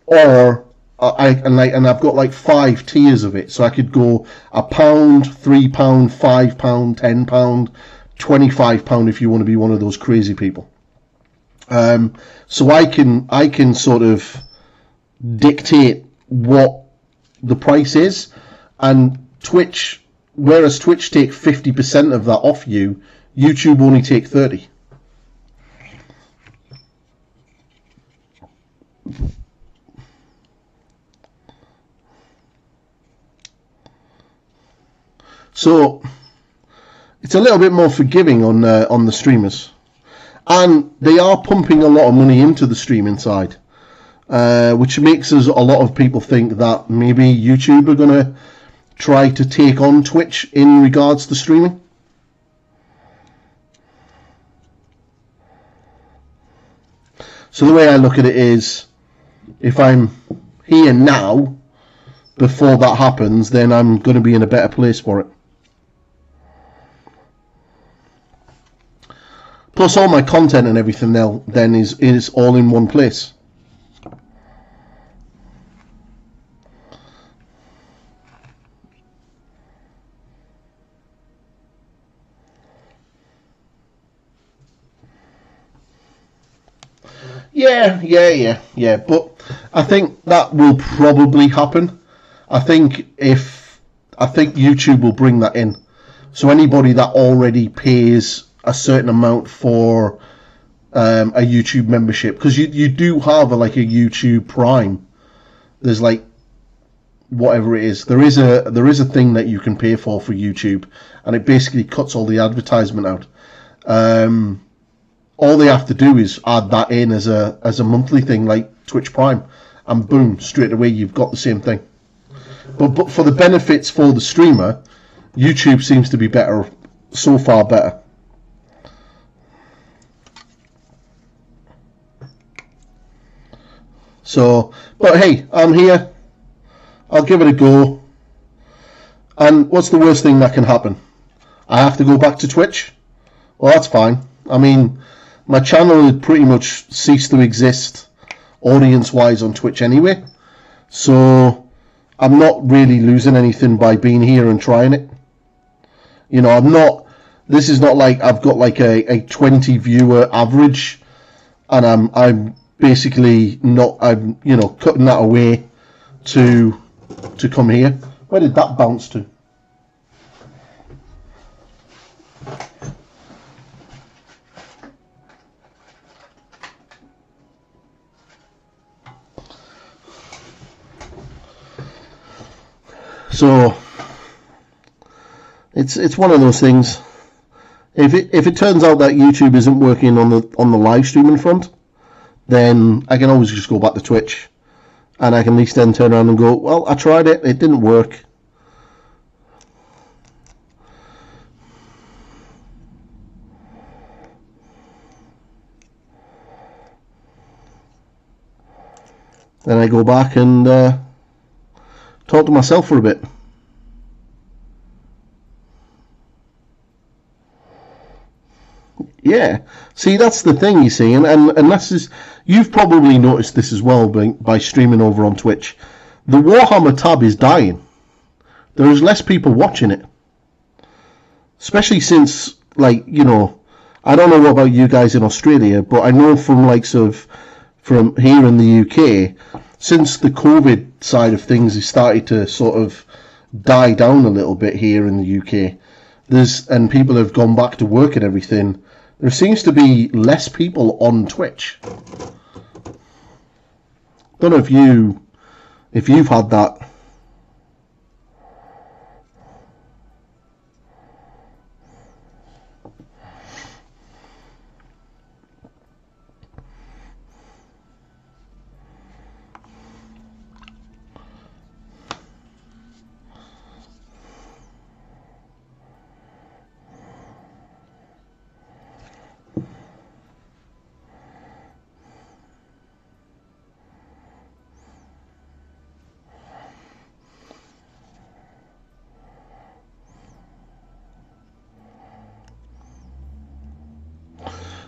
or I've got like 5 tiers of it, so I could go £1, £3, £5, £10, £25 if you want to be one of those crazy people. So I can sort of dictate what the price is, and Twitch, whereas Twitch take 50% of that off you, YouTube only take 30%. So it's a little bit more forgiving on the streamers, and they are pumping a lot of money into the streaming side, which makes us a lot of people think that maybe YouTube are going to try to take on Twitch in regards to streaming. So the way I look at it is, if I'm here now, before that happens, then I'm going to be in a better place for it. Plus, all my content and everything then is all in one place. Yeah. But I think that will probably happen. I think YouTube will bring that in. So anybody that already pays a certain amount for a YouTube membership, because you do have a YouTube Prime. There's like whatever it is. There is a thing that you can pay for YouTube, and it basically cuts all the advertisement out. All they have to do is add that in as a monthly thing, like Twitch Prime, and boom, straight away you've got the same thing. But for the benefits for the streamer, YouTube seems to be better, so far better. So, but hey, I'm here. I'll give it a go. And what's the worst thing that can happen? I have to go back to Twitch? Well, that's fine. I mean, my channel had pretty much ceased to exist audience-wise on Twitch anyway. So I'm not really losing anything by being here and trying it. You know, this is not like I've got like a 20 viewer average, and I'm basically not, I'm cutting that away to come here. Where did that bounce to? So it's one of those things. If it turns out that YouTube isn't working on the live streaming front, then I can always just go back to Twitch, and I can at least then turn around and go, well, I tried it, it didn't work. Then I go back and talk to myself for a bit. Yeah, see, that's the thing, you see, and this is, you've probably noticed this as well by streaming over on Twitch. The Warhammer tab is dying. There's less people watching it, especially since, like, I don't know what about you guys in Australia, but I know from from here in the UK, since the COVID side of things has started to sort of die down a little bit here in the UK, and people have gone back to work and everything, there seems to be less people on Twitch. Don't know if you've had that.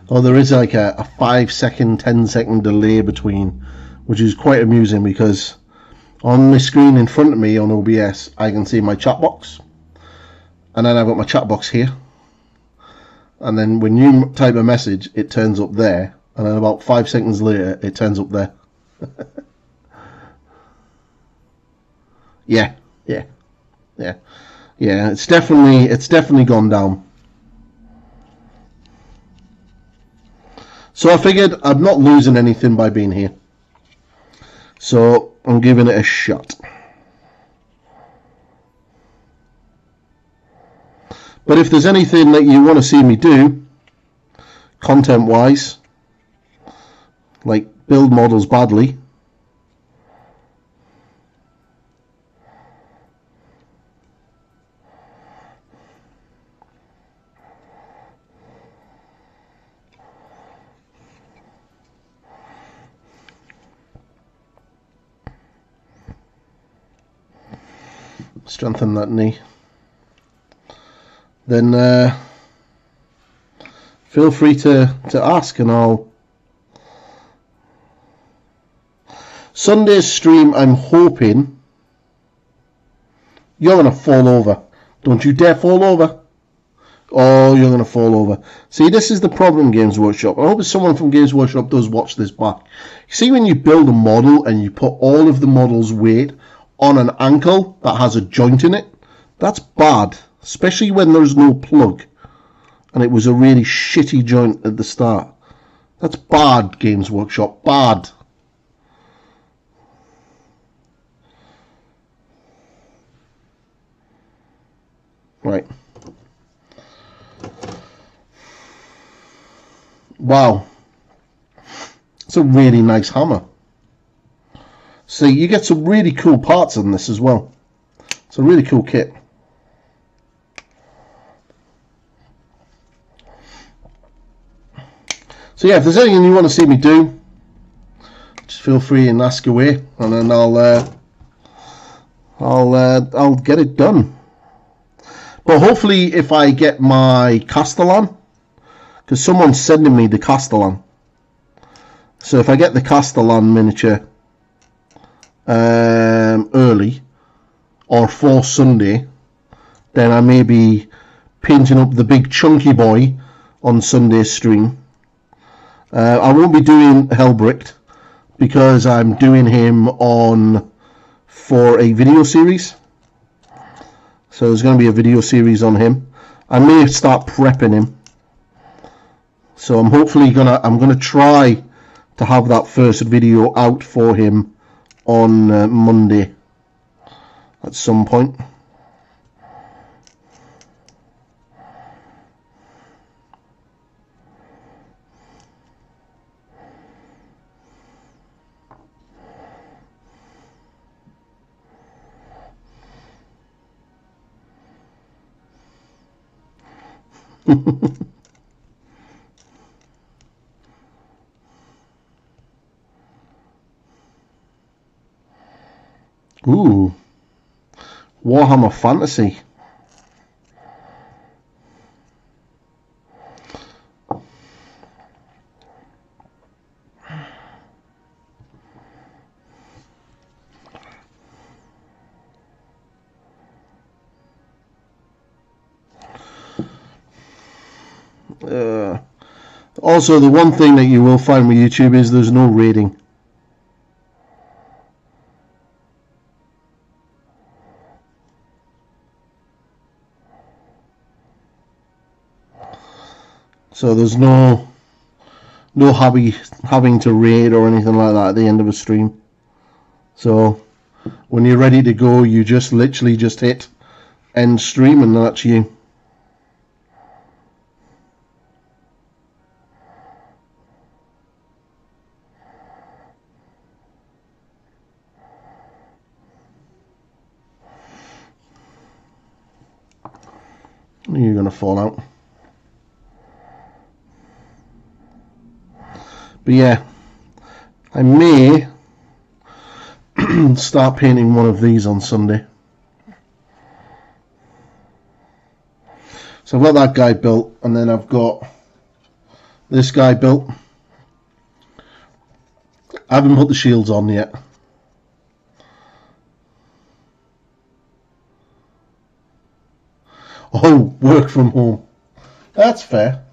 Oh, there is like a 5-second, 10-second delay between, which is quite amusing because on the screen in front of me on OBS, I can see my chat box, and then I've got my chat box here, and then when you type a message, it turns up there, and then about 5 seconds later, it turns up there. Yeah. It's definitely gone down. So I figured I'm not losing anything by being here. So I'm giving it a shot. But if there's anything that you want to see me do, content-wise, like build models badly, strengthen that knee, then feel free to ask, and I'll... Sunday's stream, I'm hoping... You're going to fall over. Don't you dare fall over. Oh, you're going to fall over. See, this is the problem, Games Workshop. I hope someone from Games Workshop does watch this back. You see, when you build a model and you put all of the model's weight on an ankle that has a joint in it, that's bad, especially when there's no plug and it was a really shitty joint at the start. That's bad, Games Workshop, bad. Right. Wow. It's a really nice hammer. So you get some really cool parts on this as well. It's a really cool kit. So yeah, if there's anything you want to see me do, just feel free and ask away, and then I'll get it done. But hopefully, if I get my Castellan, because someone's sending me the Castellan, so if I get the Castellan miniature early or for Sunday, then I may be painting up the big chunky boy on Sunday's stream. I won't be doing Hellbricked because I'm doing him for a video series. So there's going to be a video series on him. I may start prepping him. So I'm hopefully gonna try to have that first video out for him on Monday at some point. Ooh, Warhammer Fantasy. Also, the one thing that you will find with YouTube is there's no rating. So there's no having to rate or anything like that at the end of a stream. So when you're ready to go, you just literally just hit end stream and that's you. You're going to fall out. But yeah, I may start painting one of these on Sunday. So I've got that guy built, and then I've got this guy built. I haven't put the shields on yet. Oh, work from home. That's fair.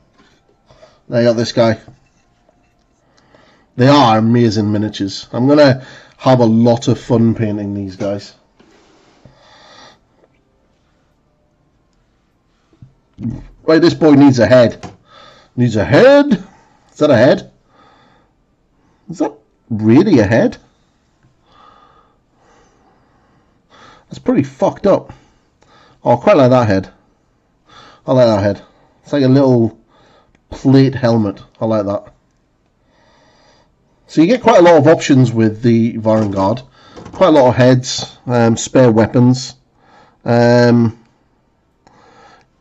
I got this guy. They are amazing miniatures. I'm going to have a lot of fun painting these guys. Right, this boy needs a head. Needs a head? Is that a head? Is that really a head? That's pretty fucked up. Oh, I quite like that head. I like that head. It's like a little plate helmet. I like that. So you get quite a lot of options with the Vanguard. Quite a lot of heads, spare weapons. Only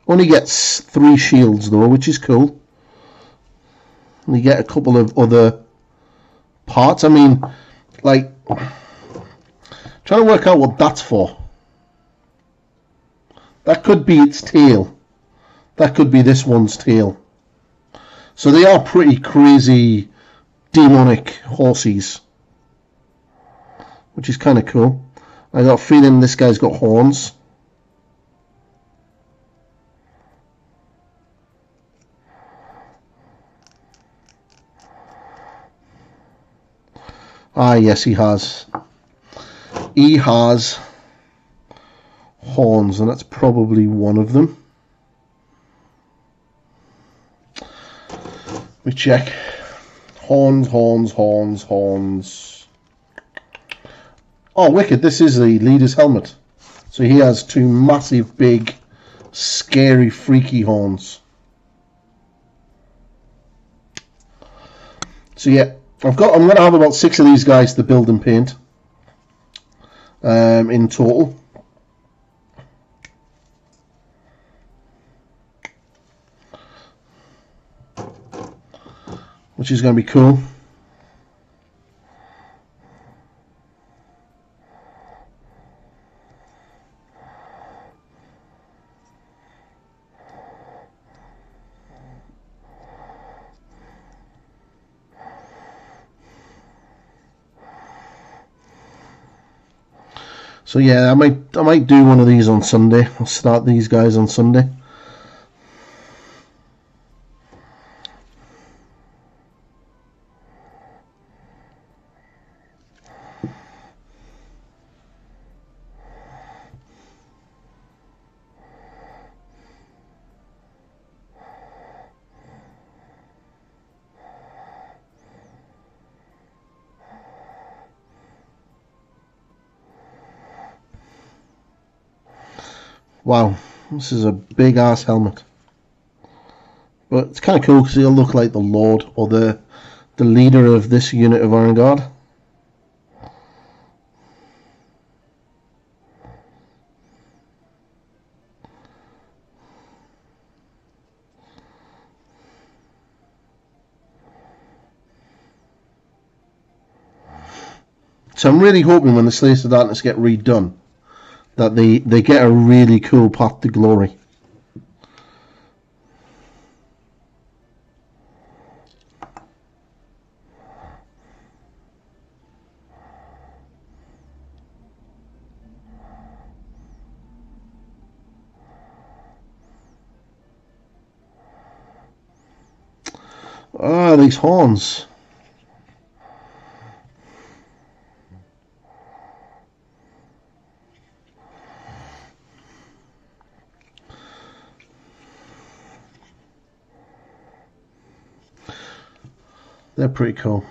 gets 3 shields though, which is cool. And you get a couple of other parts. I mean, like, trying to work out what that's for. That could be its tail. That could be this one's tail. So they are pretty crazy demonic horses, which is kind of cool. I got a feeling this guy's got horns. Ah, yes, he has. He has horns, and that's probably one of them. We check. Horns, horns, horns, horns. Oh, wicked, this is the leader's helmet. So he has 2 massive, big, scary, freaky horns. So yeah, I'm going to have about 6 of these guys to build and paint in total. Which is going to be cool. So yeah, I might do one of these on Sunday. I'll start these guys on Sunday. Wow, this is a big ass helmet. But it's kind of cool because he'll look like the Lord or the leader of this unit of Iron Guard. So I'm really hoping when the Slaves of Darkness get redone that they get a really cool path to glory. Ah, these horns. They're pretty cool.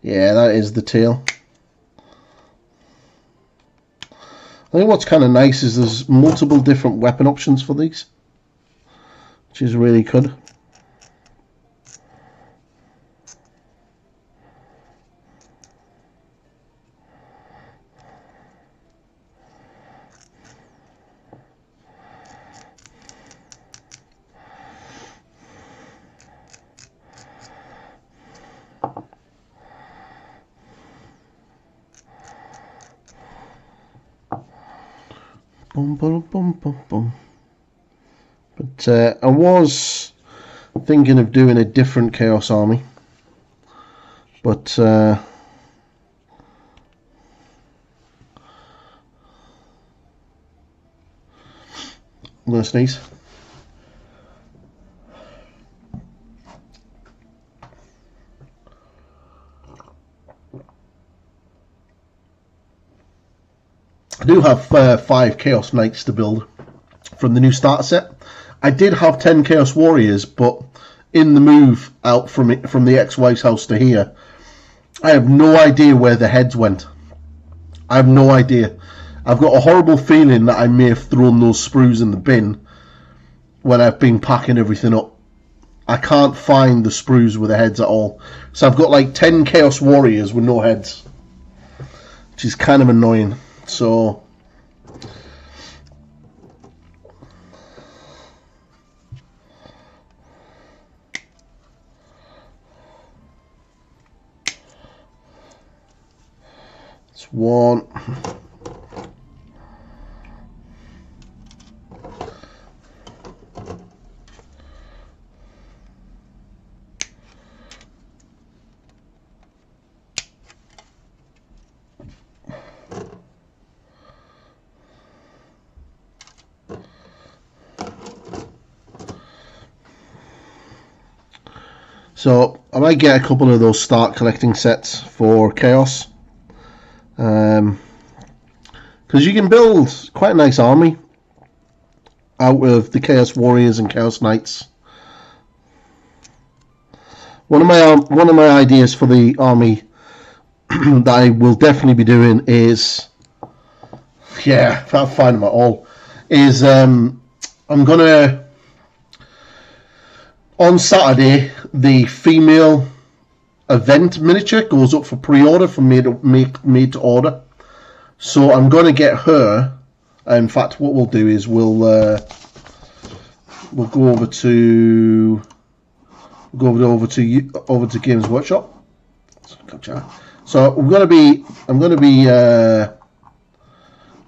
Yeah, that is the tail. I think what's kind of nice is there's multiple different weapon options for these, which is really good. Boom, boom, boom, boom, boom. But I was thinking of doing a different Chaos Army, but I'm gonna sneeze. I do have 5 Chaos Knights to build from the new starter set. I did have 10 Chaos Warriors, but in the move out from the ex-wife's house to here, I have no idea where the heads went. I have no idea. I've got a horrible feeling that I may have thrown those sprues in the bin when I've been packing everything up. I can't find the sprues with the heads at all. So I've got like 10 Chaos Warriors with no heads, which is kind of annoying. So it's one. So I might get a couple of those start collecting sets for Chaos, because you can build quite a nice army out of the Chaos Warriors and Chaos Knights. One of my ideas for the army that I will definitely be doing is, yeah, can't find them at all, is I'm gonna, on Saturday, the female event miniature goes up for pre-order from made to order. So I'm going to get her. In fact, what we'll do is we'll go over to Games Workshop. Gotcha. So I'm going to be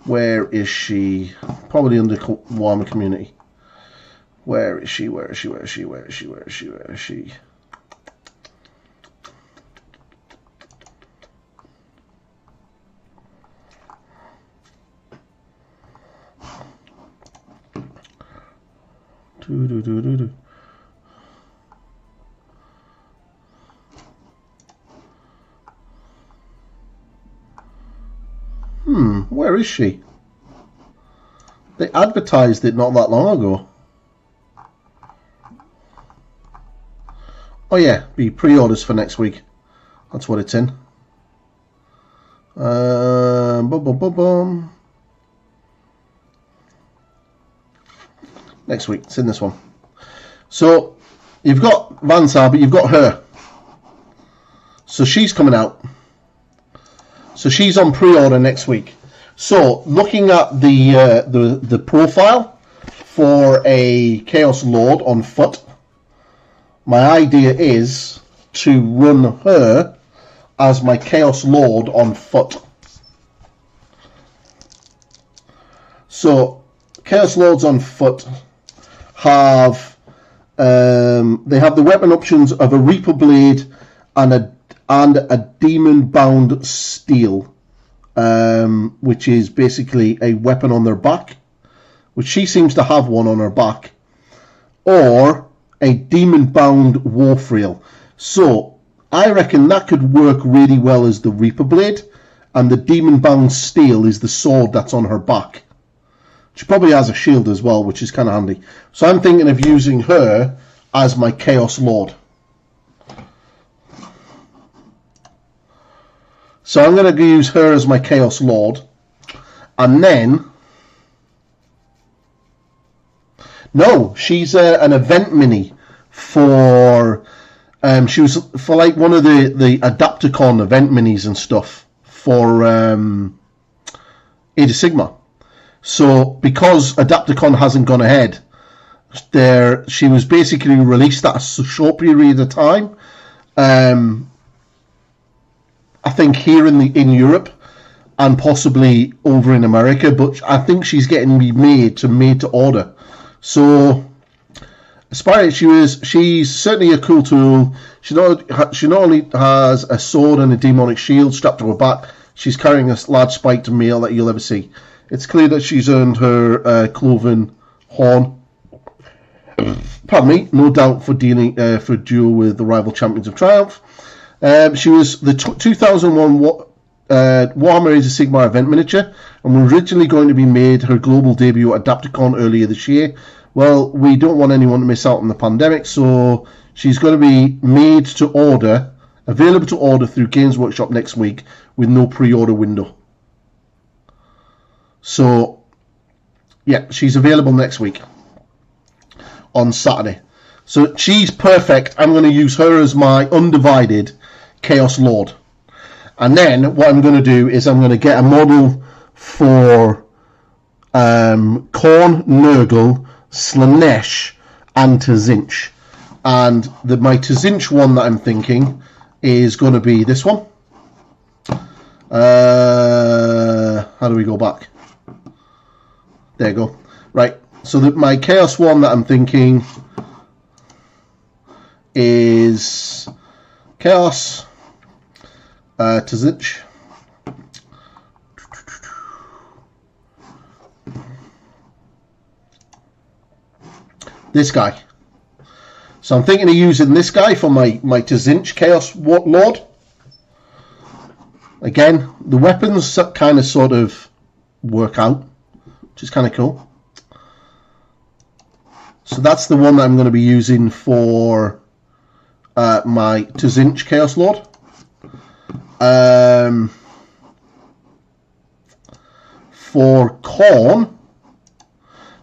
where is she? Probably under Warhammer Community. Where is she? Where is she? Where is she? Where is she? Where is she? Where is she? Where is she? They advertised it not that long ago. Oh yeah, be pre-orders for next week. That's what it's in. Next week, it's in this one. So you've got Vansar, but you've got her. So she's coming out. So she's on pre-order next week. So looking at the profile for a Chaos Lord on foot, my idea is to run her as my Chaos Lord on foot. So Chaos Lords on foot have they have the weapon options of a Reaper Blade and a Demon Bound Steel, which is basically a weapon on their back, which she seems to have one on her back, or a demon-bound warfrail. So I reckon that could work really well as the Reaper Blade, and the demon-bound steel is the sword that's on her back. She probably has a shield as well, which is kind of handy. So I'm thinking of using her as my Chaos Lord. So I'm going to use her as my Chaos Lord, and then no, she's an event mini for she was for like one of the Adapticon event minis and stuff for Age of Sigmar. So because Adapticon hasn't gone ahead, she was basically released at a short period of time. I think here in Europe and possibly over in America, but I think she's getting made to order. So, Aspire, she's certainly a cool tool. She not only has a sword and a demonic shield strapped to her back, she's carrying a large spiked mail that you'll ever see. It's clear that she's earned her cloven horn. Pardon me, no doubt for a duel with the rival champions of Triumph. She was the 2001 Warhammer Age of Sigmar event miniature, and was originally going to be made her global debut at Adapticon earlier this year. Well, we don't want anyone to miss out on the pandemic, so she's going to be made to order Available to order through Games Workshop next week with no pre-order window. So, yeah, she's available next week on Saturday. So she's perfect. I'm going to use her as my undivided Chaos Lord. And then what I'm going to do is I'm going to get a model for Khorne, Nurgle, Slaanesh, and Tzinch. And my Tzinch one that I'm thinking is going to be this one. How do we go back? There you go. Right. So my Chaos one that I'm thinking is Chaos, Tzinch, this guy. So I'm thinking of using this guy for my Tzinch Chaos Lord. Again, the weapons kind of sort of work out, which is kind of cool. So that's the one that I'm going to be using for my Tzinch Chaos Lord. For Khorne,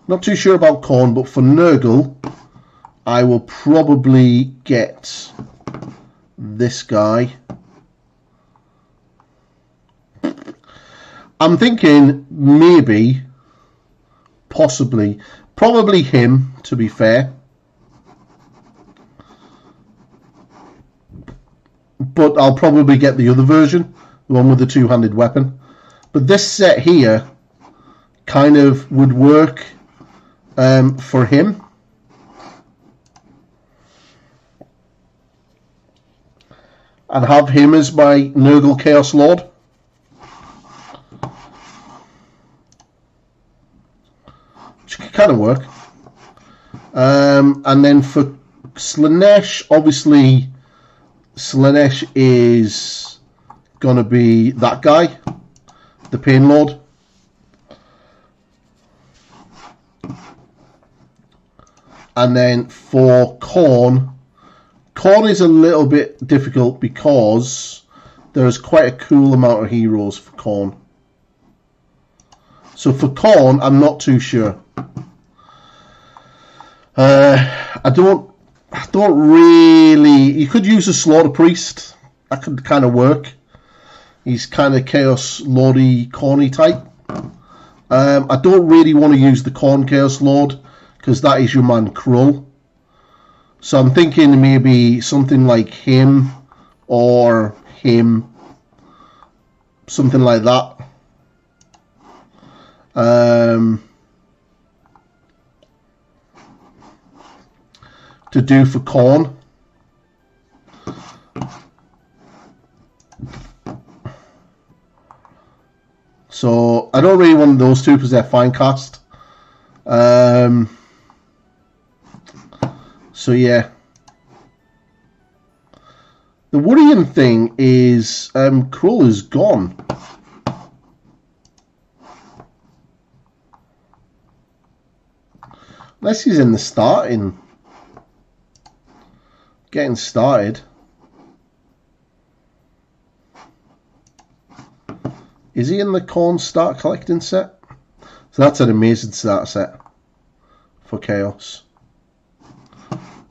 not too sure about Khorne, but for Nurgle, I will probably get this guy. I'm thinking maybe, possibly, probably him, to be fair. But I'll probably get the other version, the one with the two-handed weapon. But this set here kind of would work for him. And have him as my Nurgle Chaos Lord. Which could kind of work. And then for Slaanesh, obviously Slaanesh is going to be that guy, the Pain Lord. And then for Khorne is a little bit difficult because there's quite a cool amount of heroes for Khorne. So for Khorne, I'm not too sure. I don't really. You could use a Slaughter Priest. That could kind of work. He's kind of Chaos Lordy, Khorne type. I don't really want to use the Khorne Chaos Lord because that is your man Krull. So I'm thinking maybe something like him or him, something like that. To do for Khorne. So I don't really want those two because they're fine cast. So yeah. The worrying thing is Krull is gone. Unless he's in the starting. Getting started. Is he in the Khorne start collecting set? So that's an amazing starter set for Chaos.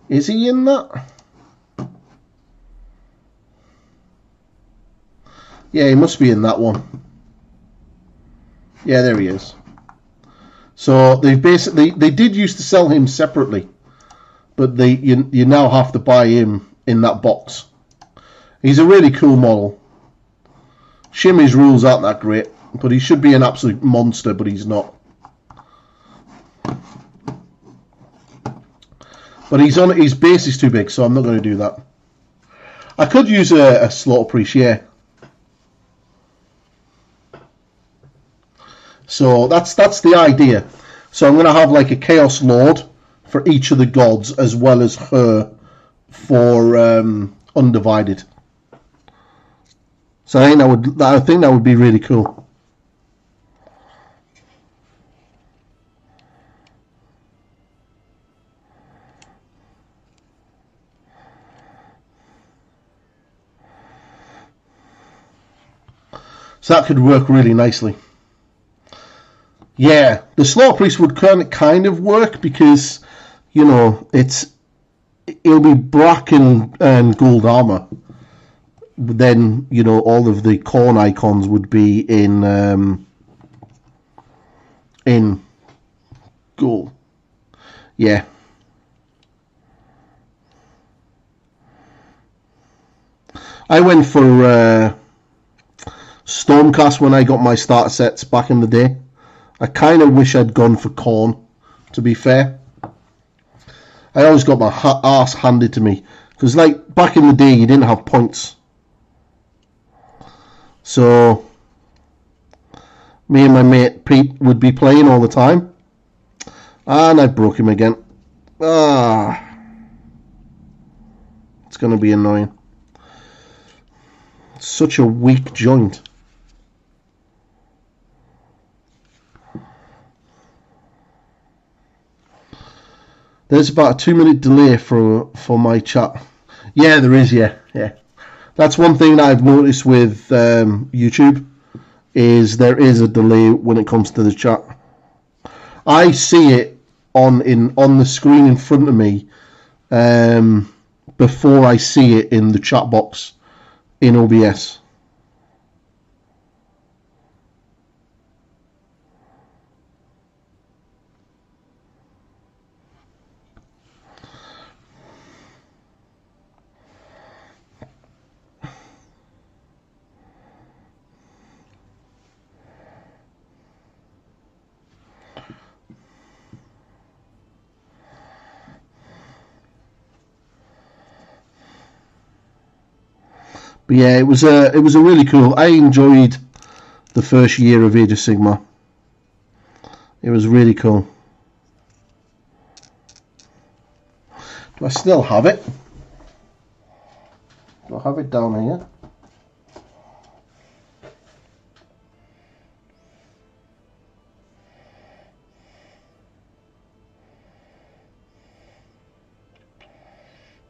Is he in that? Yeah, he must be in that one. Yeah, there he is. So they did used to sell him separately, but you now have to buy him in that box. He's a really cool model. Shimmy's rules aren't that great, but he should be an absolute monster, but he's not. But his base is too big, so I'm not going to do that. I could use a Slaughter Priest, yeah. So that's the idea. So I'm going to have like a Chaos Lord for each of the gods, as well as her for Undivided. So I think that would be really cool. So that could work really nicely. Yeah, the Slaughtered Priest would kind of work because, you know, it'll be black and gold armor. Then, you know, all of the corn icons would be in gold. Yeah. I went for Stormcast when I got my starter sets back in the day. I kind of wish I'd gone for corn, to be fair. I always got my arse handed to me. Because, like, back in the day, you didn't have points. So, me and my mate Pete would be playing all the time. And I broke him again. It's going to be annoying. Such a weak joint. There's about a 2-minute delay for my chat. Yeah, there is, yeah. That's one thing that I've noticed with YouTube, is there is a delay when it comes to the chat. I see it on the screen in front of me before I see it in the chat box in OBS. But yeah, it was a really cool. I enjoyed the first year of Age of Sigmar. It was really cool. Do I still have it? Do I have it down here?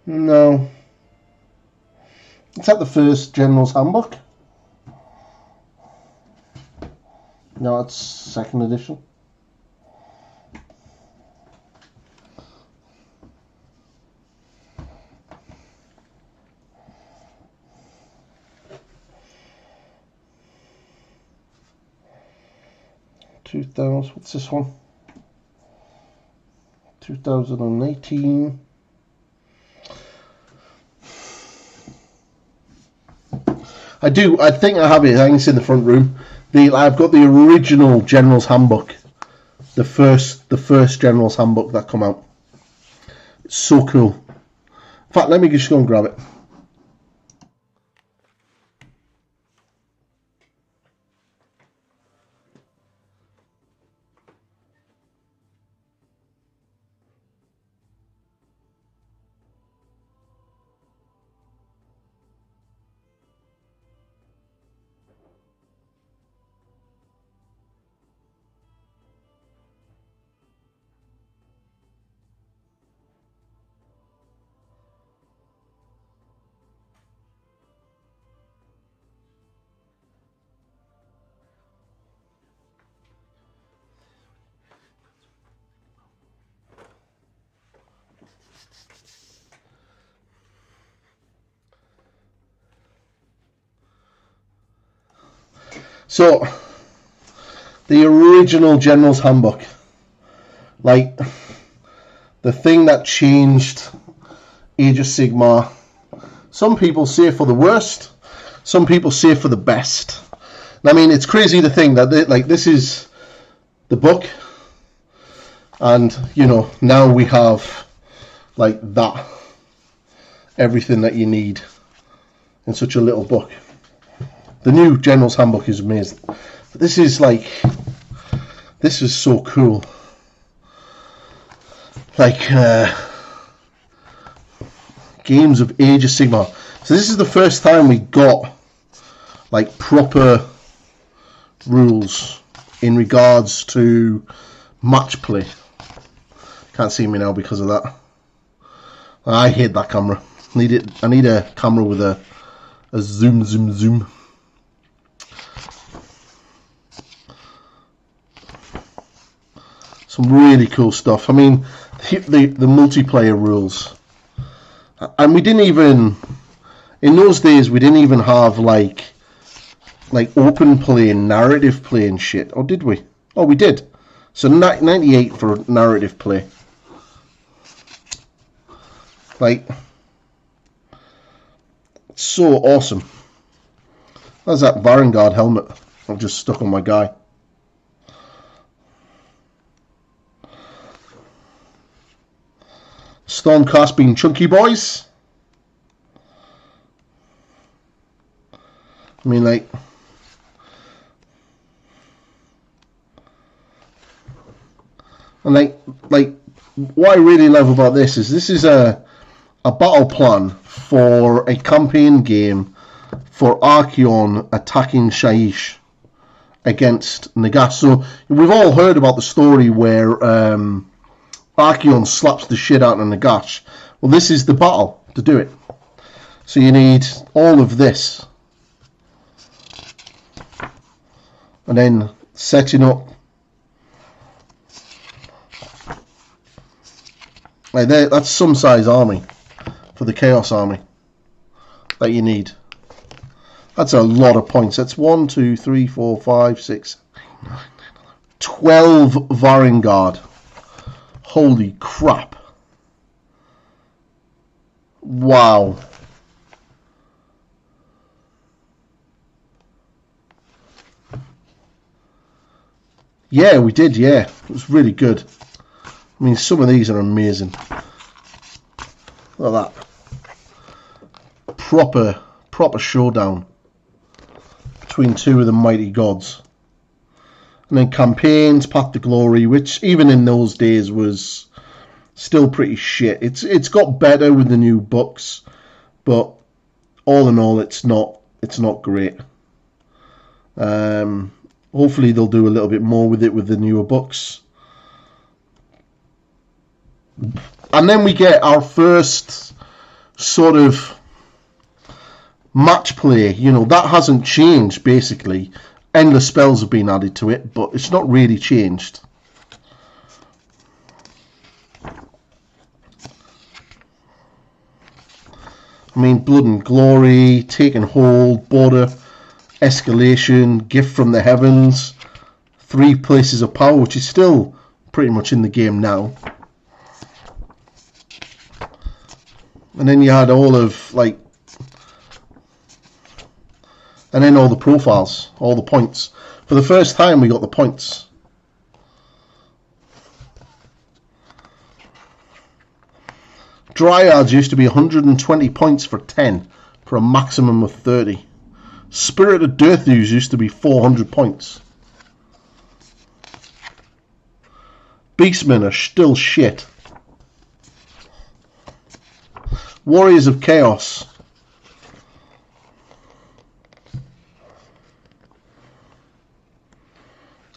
No. It's at the first General's Handbook. No, it's second edition. What's this one? 2018. I think I have it. I think it's in the front room. I've got the original General's Handbook, the first General's Handbook that come out. It's so cool. In fact, let me just go and grab it. So, the original General's Handbook, like the thing that changed Age of Sigmar. Some people say for the worst, some people say for the best. I mean, it's crazy to think that this is the book, and you know, now we have like that, everything that you need in such a little book. The new General's Handbook is amazing. But this is so cool. Like games of Age of Sigmar. So this is the first time we got like proper rules in regards to match play. Can't see me now because of that. I hate that camera. I need a camera with a zoom. Some really cool stuff. I mean, the multiplayer rules. And we didn't even... In those days, we didn't even have, like open play and narrative play and shit. Or did we? Oh, we did. So 98 for narrative play. Like, it's so awesome. There's that Varangard helmet I've just stuck on my guy. Stormcast being chunky boys. I mean, like, and like what I really love about this is a battle plan for a campaign game for Archeon attacking Shaiish against Nagash. So we've all heard about the story where Archeon slaps the shit out of Nagash. Well, this is the battle to do it. So you need all of this. And then setting up like there, that's some size army for the Chaos army that you need. That's a lot of points. That's 1, 2, 3, 4, 5, 6, 12 Varangard. Holy crap. Wow. Yeah, we did, yeah. It was really good. I mean, some of these are amazing. Look at that. Proper showdown between two of the mighty gods. And then campaigns, Path to Glory, which even in those days was still pretty shit. It's got better with the new books, but all in all, it's not great. Hopefully they'll do a little bit more with it with the newer books. And then we get our first sort of match play. You know, that hasn't changed, basically. Endless spells have been added to it, but it's not really changed. I mean, Blood and Glory, Taken Hold, Border, Escalation, Gift from the Heavens, 3 Places of Power, which is still pretty much in the game now. And then you had all of, like, and then all the profiles, all the points. For the first time, we got the points. Dryads used to be 120 points for 10, for a maximum of 30. Spirit of Dirthu's used to be 400 points. Beastmen are still shit. Warriors of Chaos.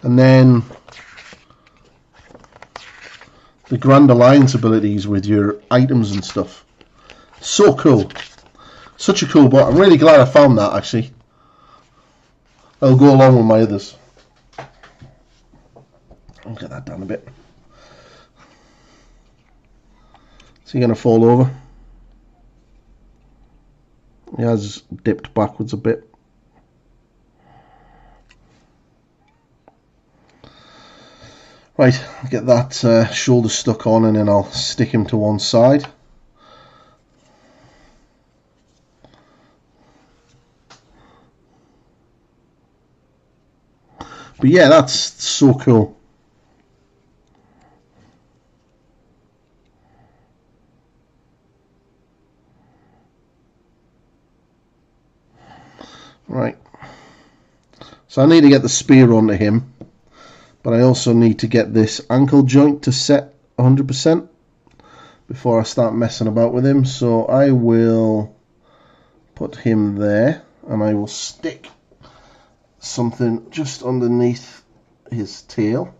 And then the Grand Alliance abilities with your items and stuff. So cool. Such a cool book. I'm really glad I found that, actually. I'll go along with my others. I'll get that down a bit. Is he going to fall over? He has dipped backwards a bit. Right, get that shoulder stuck on and then I'll stick him to one side. But yeah, that's so cool. Right. So I need to get the spear onto him. But I also need to get this ankle joint to set 100% before I start messing about with him. So I will put him there and I will stick something just underneath his tail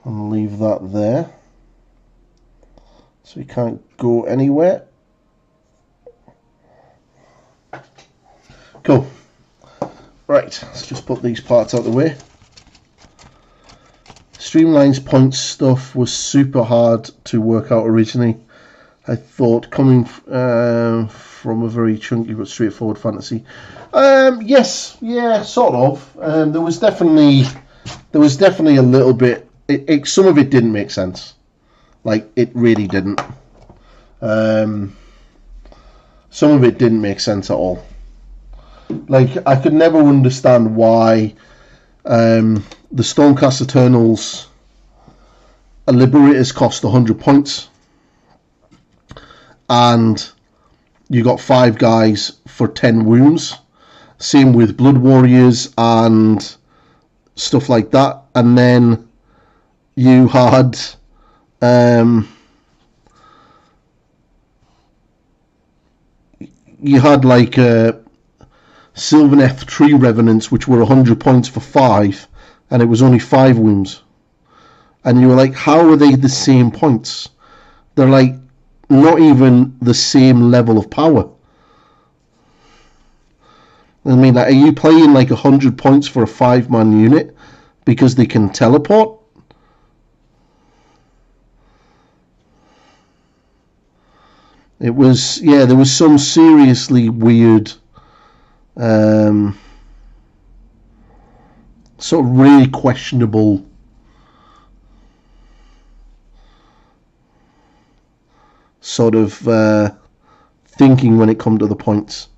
and leave that there so he can't go anywhere. Cool. Right, let's just put these parts out of the way. Streamline's points stuff was super hard to work out originally. I thought, coming from a very chunky but straightforward fantasy. Yes, yeah, sort of. There was definitely a little bit. Some of it didn't make sense. Like, it really didn't. Some of it didn't make sense at all. Like, I could never understand why the Stormcast Eternals Liberators cost 100 points. And you got 5 guys for 10 wounds. Same with Blood Warriors and stuff like that. And then you had like Sylvaneth Tree Revenants, which were 100 points for 5, and it was only 5 wounds. And you were like, how are they the same points? They're like not even the same level of power. I mean, like, are you playing like 100 points for a 5-man unit because they can teleport? It was, yeah, there was some seriously weird, sort of really questionable sort of thinking when it comes to the points.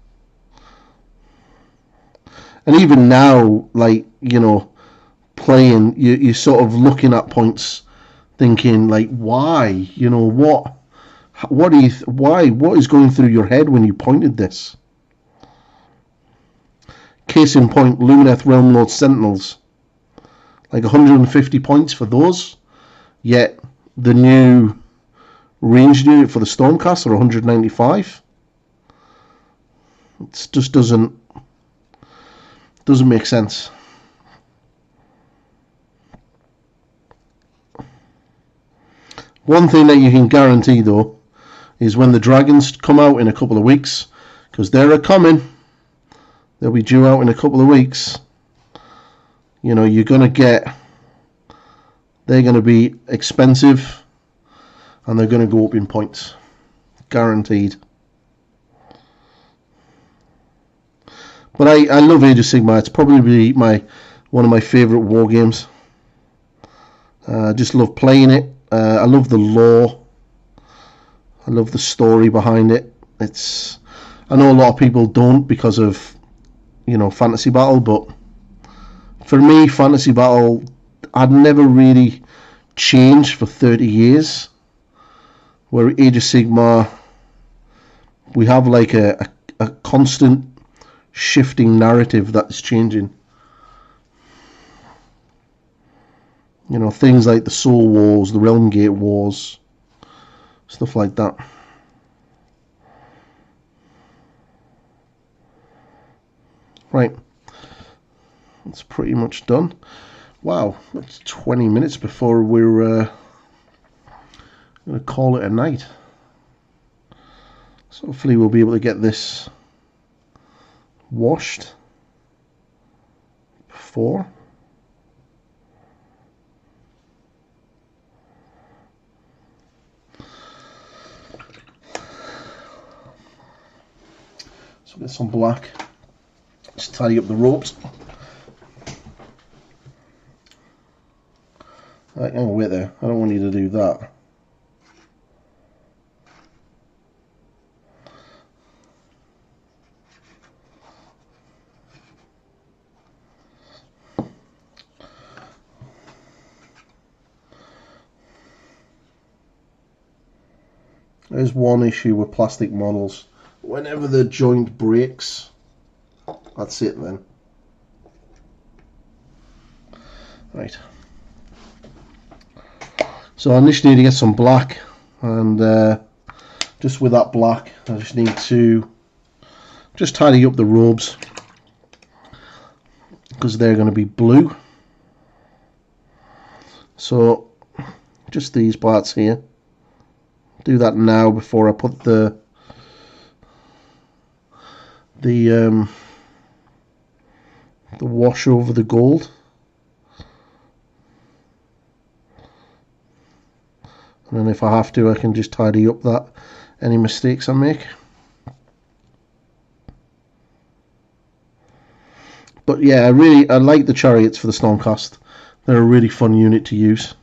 And even now, like, you know, playing, you're sort of looking at points thinking, like, why? You know, what is going through your head when you pointed this? Case in point, Lumineth Realm Lord Sentinels. Like 150 points for those. Yet the new ranged unit for the Stormcast are 195. It just doesn't make sense. One thing that you can guarantee, though, is when the dragons come out in a couple of weeks, because they're coming, they'll be due out in a couple of weeks. You know, you're going to get, they're going to be expensive, and they're going to go up in points. Guaranteed. But I love Age of Sigmar. It's probably one of my favourite war games. I just love playing it. I love the lore. I love the story behind it. I know a lot of people don't because of, you know, Fantasy Battle, but for me, Fantasy Battle had never really changed for 30 years. Where Age of Sigmar, we have like a constant shifting narrative that's changing. You know, things like the Soul Wars, the Realm Gate Wars, stuff like that. Right, that's pretty much done. Wow, that's 20 minutes before we're going to call it a night. So hopefully we'll be able to get this washed before. So get some black. Just tidy up the ropes. Right, oh wait there. I don't want you to do that. There's one issue with plastic models. Whenever the joint breaks, that's it then. Right. So I initially need to get some black, and just with that black, I just need to just tidy up the robes because they're going to be blue. So just these parts here. Do that now before I put the wash over the gold. and if I have to, I can just tidy up any mistakes I make. But yeah, I like the chariots for the Stormcast. They're a really fun unit to use.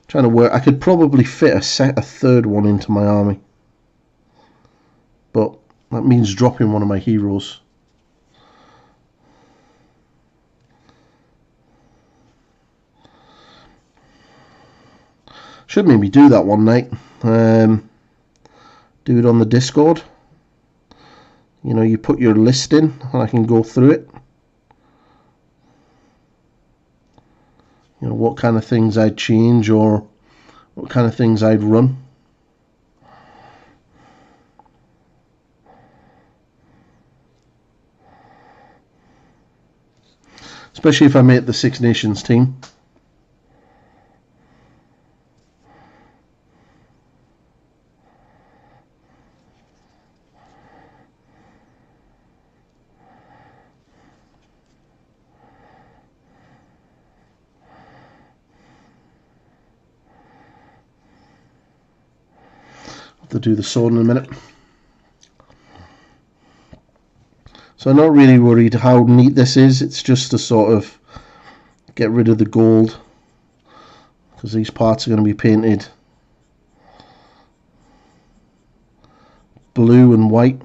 Trying to work. I could probably fit a third one into my army, but that means dropping one of my heroes. Should maybe do that one night. Do it on the Discord. You know, you put your list in and I can go through it. You know, what kind of things I'd change or what kind of things I'd run. Especially if I make the Six Nations team. To do the sword in a minute. So I'm not really worried how neat this is. It's just to sort of get rid of the gold, because these parts are going to be painted blue and white.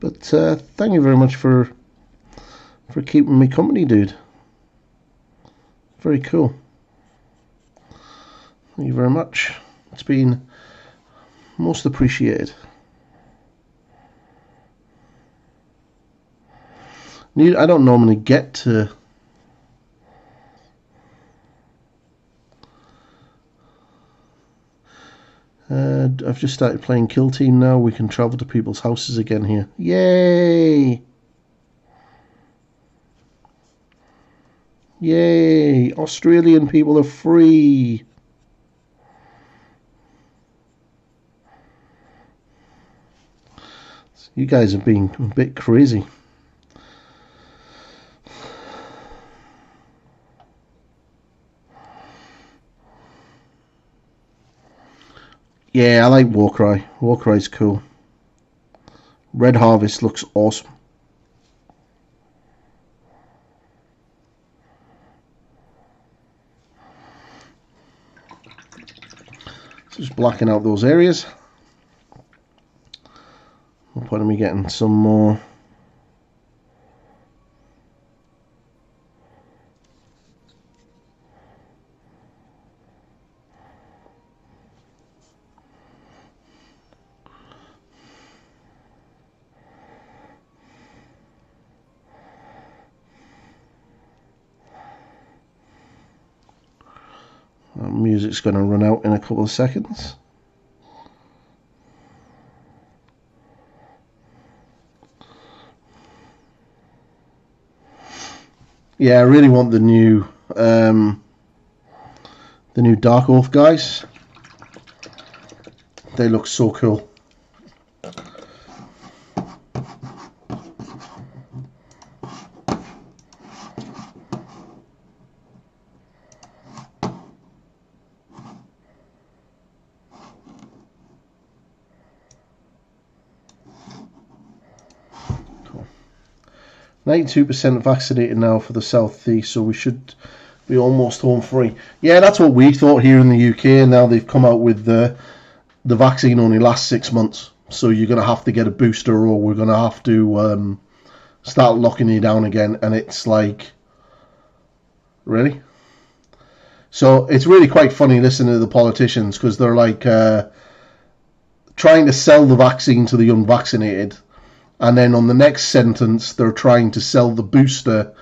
But thank you very much for keeping me company, dude. Very cool. Thank you very much. It's been most appreciated. I don't normally get to I've just started playing Kill Team now. We can travel to people's houses again here. Yay! Yay! Australian people are free! You guys are being a bit crazy. Yeah, I like Warcry. Warcry's cool. Red Harvest looks awesome. Just blacking out those areas. No point in me getting some more. Music's going to run out in a couple of seconds. Yeah, I really want the new Dark Oath guys. They look so cool. Cool. 92% vaccinated now for the South East, so we should be almost home free. Yeah, that's what we thought here in the UK, and now they've come out with the vaccine only lasts 6 months. So you're going to have to get a booster, or we're going to have to start locking you down again. And it's like, really? So it's really quite funny listening to the politicians, because they're like trying to sell the vaccine to the unvaccinated, and then on the next sentence they're trying to sell the booster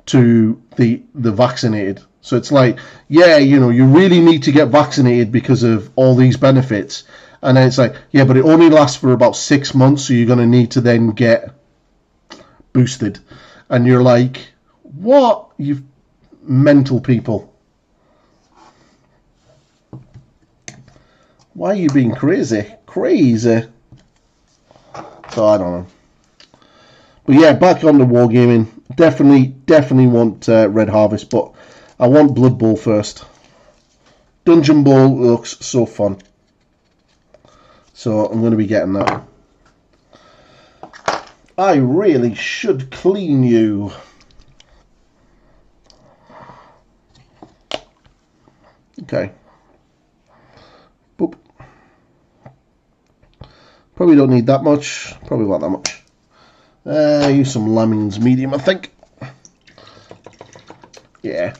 to the vaccinated. So it's like, yeah, you know, you really need to get vaccinated because of all these benefits. And then it's like, yeah, but it only lasts for about 6 months, so you're going to need to then get boosted. And you're like, what? You mental people. Why are you being crazy? Crazy. So I don't know. But yeah, back on the wargaming. Definitely want Red Harvest, but I want Blood Bowl first. Dungeon Bowl looks so fun. So I'm going to be getting that. I really should clean you. Okay. Boop. Probably don't need that much. Probably want that much. Use some lemons medium, I think. Yeah.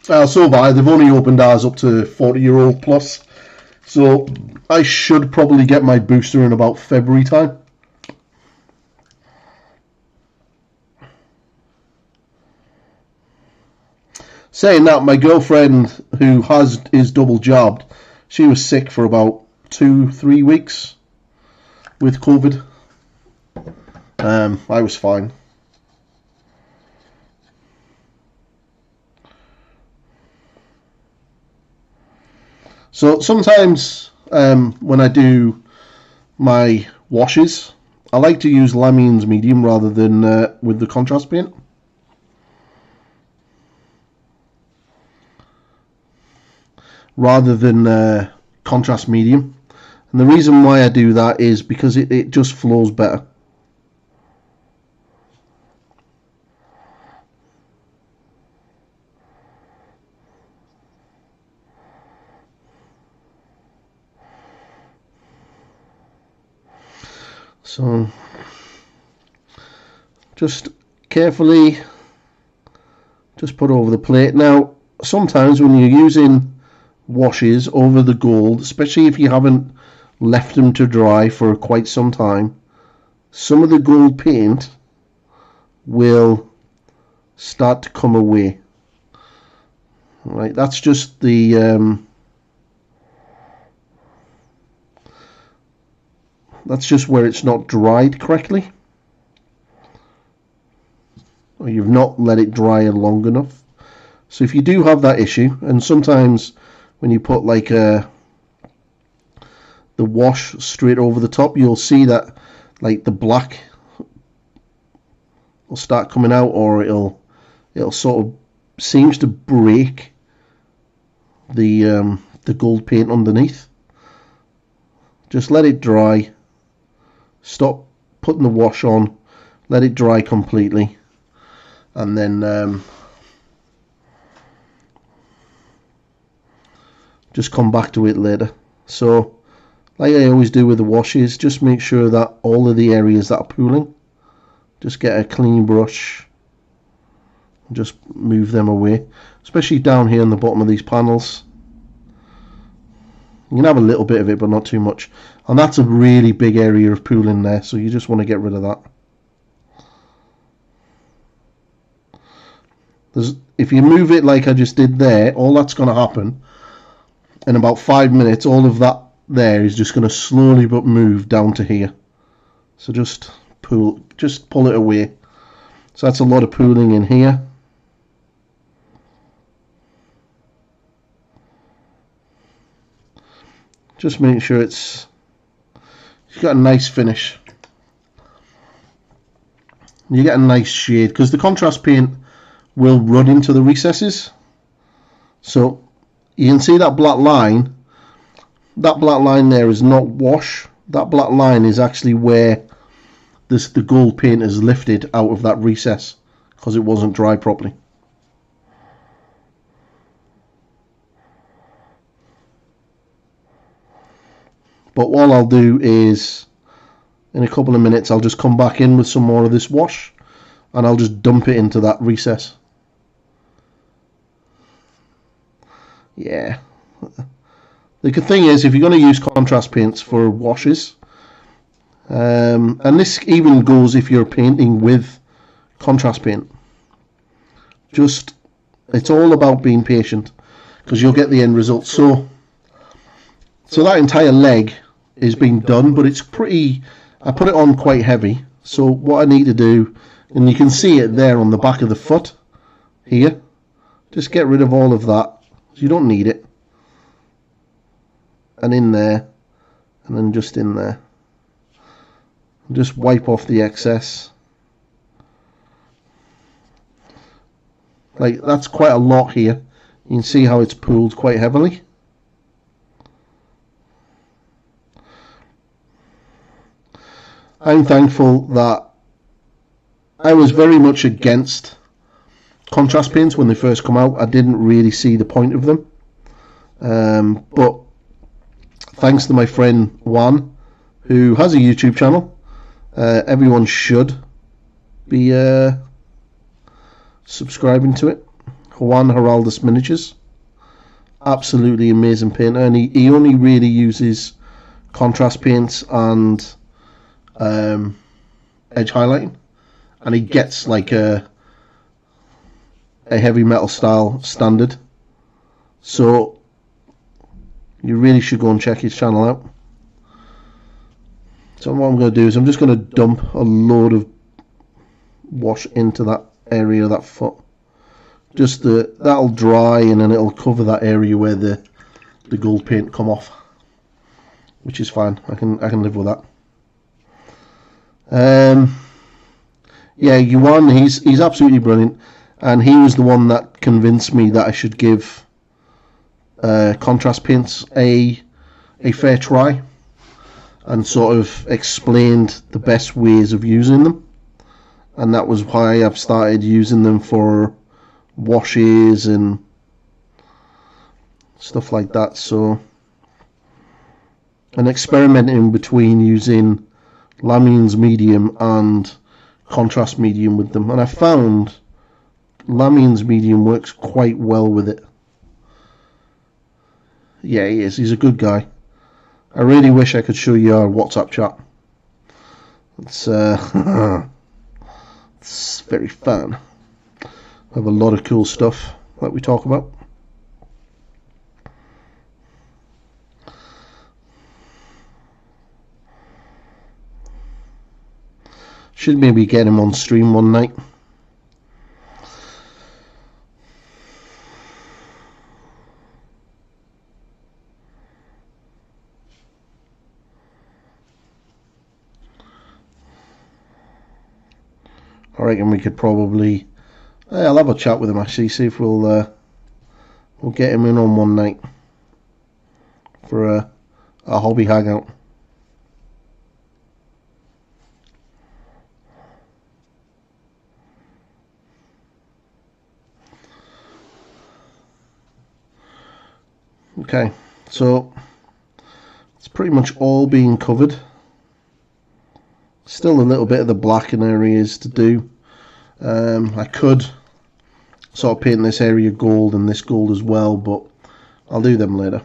So far, they've only opened ours up to 40-year-old plus. So I should probably get my booster in about February time. Saying that, my girlfriend, who is double jabbed, she was sick for about 2-3 weeks with COVID. I was fine. So sometimes when I do my washes, I like to use Lamines medium rather than with the contrast paint. Rather than contrast medium. And the reason why I do that is because it just flows better. So just carefully just put over the plate. Now sometimes when you're using washes over the gold, especially if you haven't left them to dry for quite some time, some of the gold paint will start to come away. Right, that's just the that's just where it's not dried correctly, or you've not let it dry long enough. So if you do have that issue, and sometimes when you put like the wash straight over the top, you'll see that like the black will start coming out, or it'll sort of seems to break the gold paint underneath. Just let it dry. Stop putting the wash on, let it dry completely, and then just come back to it later. So like I always do with the washes, just make sure that all of the areas that are pooling, just get a clean brush and just move them away, especially down here in the bottom of these panels. You can have a little bit of it, but not too much. And that's a really big area of pooling there, so you just want to get rid of that. If you move it like I just did there, all that's going to happen in about 5 minutes, all of that there is just going to slowly but move down to here. So just pull it away. So that's a lot of pooling in here. Just make sure it's got a nice finish. You get a nice shade, because the contrast paint will run into the recesses. So you can see that black line. That black line there is not wash. That black line is actually where the gold paint is lifted out of that recess because it wasn't dry properly. But what I'll do is, in a couple of minutes, I'll just come back in with some more of this wash, and I'll just dump it into that recess. Yeah. The good thing is, if you're going to use contrast paints for washes, and this even goes if you're painting with contrast paint, just It's all about being patient, because you'll get the end result. So that entire leg is being done, but it's pretty, I put it on quite heavy. So what I need to do, and you can see it there on the back of the foot here, just get rid of all of that. You don't need it. And in there, and then just in there. And just wipe off the excess. Like, that's quite a lot here. You can see how it's pooled quite heavily. I'm thankful that I was very much against contrast paints when they first come out. I didn't really see the point of them. But thanks to my friend Juan, who has a YouTube channel, everyone should be subscribing to it. Juan Heraldus Miniatures. Absolutely amazing painter, and he only really uses contrast paints and edge highlighting, and he gets like a heavy metal style standard. So you really should go and check his channel out. So what I'm going to do is I'm just going to dump a load of wash into that area of that foot. Just that'll dry, and then it'll cover that area where the gold paint come off, which is fine. I can live with that. Yeah, Yuan, he's absolutely brilliant, and he was the one that convinced me that I should give contrast paints a fair try, and sort of explained the best ways of using them, and that was why I've started using them for washes and stuff like that. So, and experimenting between using Lamine's medium and contrast medium with them, and I found Lamine's medium works quite well with it. Yeah, he is. He's a good guy. I really wish I could show you our WhatsApp chat. It's it's very fun. We have a lot of cool stuff that we talk about. Should maybe get him on stream one night. I reckon we could probably, I'll have a chat with him actually, see if we'll get him in on one night for a hobby hangout. Okay, so it's pretty much all being covered. Still a little bit of the black in areas to do. I could sort of paint this area gold and this gold as well, but I'll do them later.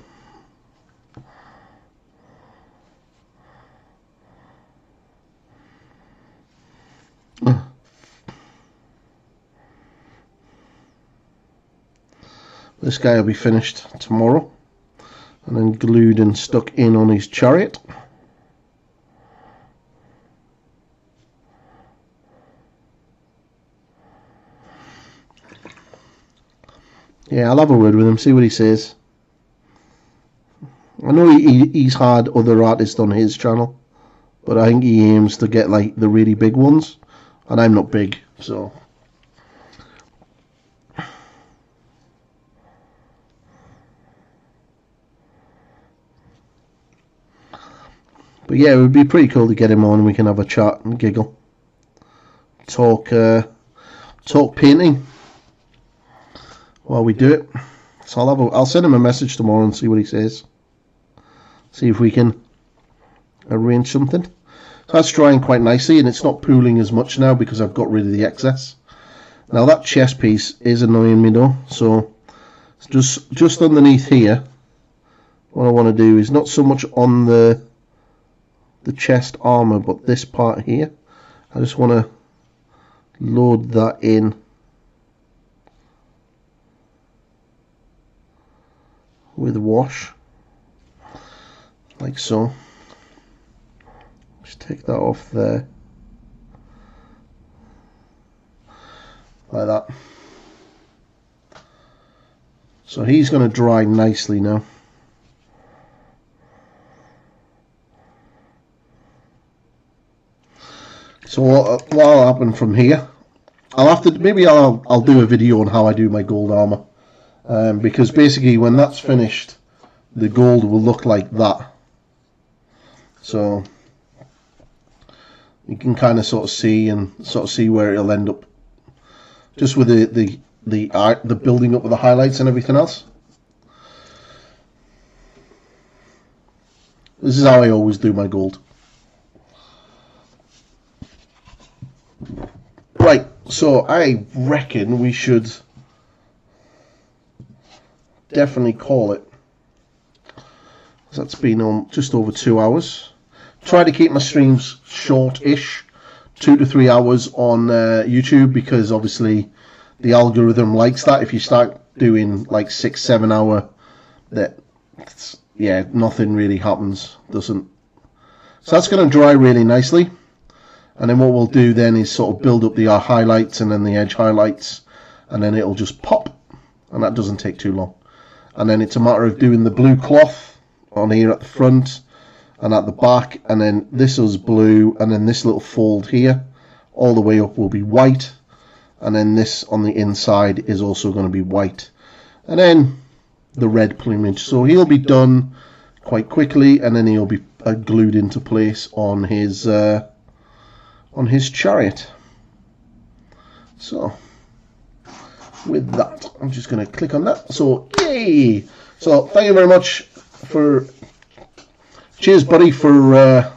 This guy will be finished tomorrow, and then glued and stuck in on his chariot. Yeah, I'll have a word with him, see what he says. I know he's had other artists on his channel, but I think he aims to get like the really big ones, and I'm not big, so. But yeah, it would be pretty cool to get him on. We can have a chat and giggle, talk painting while we do it. So I'll send him a message tomorrow and see what he says. See if we can arrange something. So that's drying quite nicely, and it's not pooling as much now because I've got rid of the excess. Now that chest piece is annoying me though, so just underneath here, what I want to do is not so much on the chest armor, but this part here. I just want to load that in with wash, like so. Just take that off there, like that. So he's going to dry nicely now. So what'll happen from here, I'll do a video on how I do my gold armor, because basically when that's finished, the gold will look like that. So you can kind of sort of see where it'll end up, just with the building up with the highlights and everything else. This is how I always do my gold. Right, so I reckon we should definitely call it. That's been on just over 2 hours. Try to keep my streams short-ish, 2 to 3 hours on YouTube, because obviously the algorithm likes that. If you start doing like 6-7 hour, nothing really happens. So that's going to dry really nicely. And then what we'll do then is sort of build up the highlights and then the edge highlights, and then it'll just pop, and that doesn't take too long. And then it's a matter of doing the blue cloth on here at the front and at the back, and then this is blue, and then this little fold here all the way up will be white, and then this on the inside is also going to be white, and then the red plumage. So he'll be done quite quickly, and then he'll be glued into place on his chariot. So with that, I'm just going to click on that. So yay! So thank you very much cheers buddy for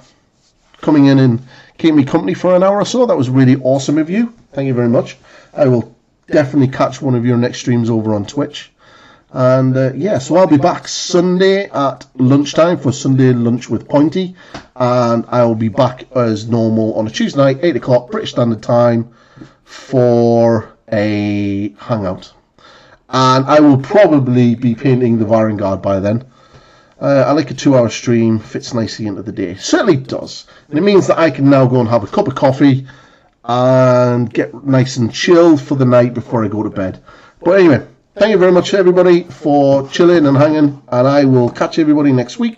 coming in and keeping me company for an hour or so. That was really awesome of you. Thank you very much. I will definitely catch one of your next streams over on Twitch. And so I'll be back Sunday at lunchtime for Sunday lunch with Pointy, and I'll be back as normal on a Tuesday night, 8 o'clock British Standard Time, for a hangout. And I will probably be painting the Varangard by then. I like a 2-hour stream, fits nicely into the day. Certainly does. And it means that I can now go and have a cup of coffee and get nice and chilled for the night before I go to bed. But anyway, thank you very much everybody for chilling and hanging, and I will catch everybody next week.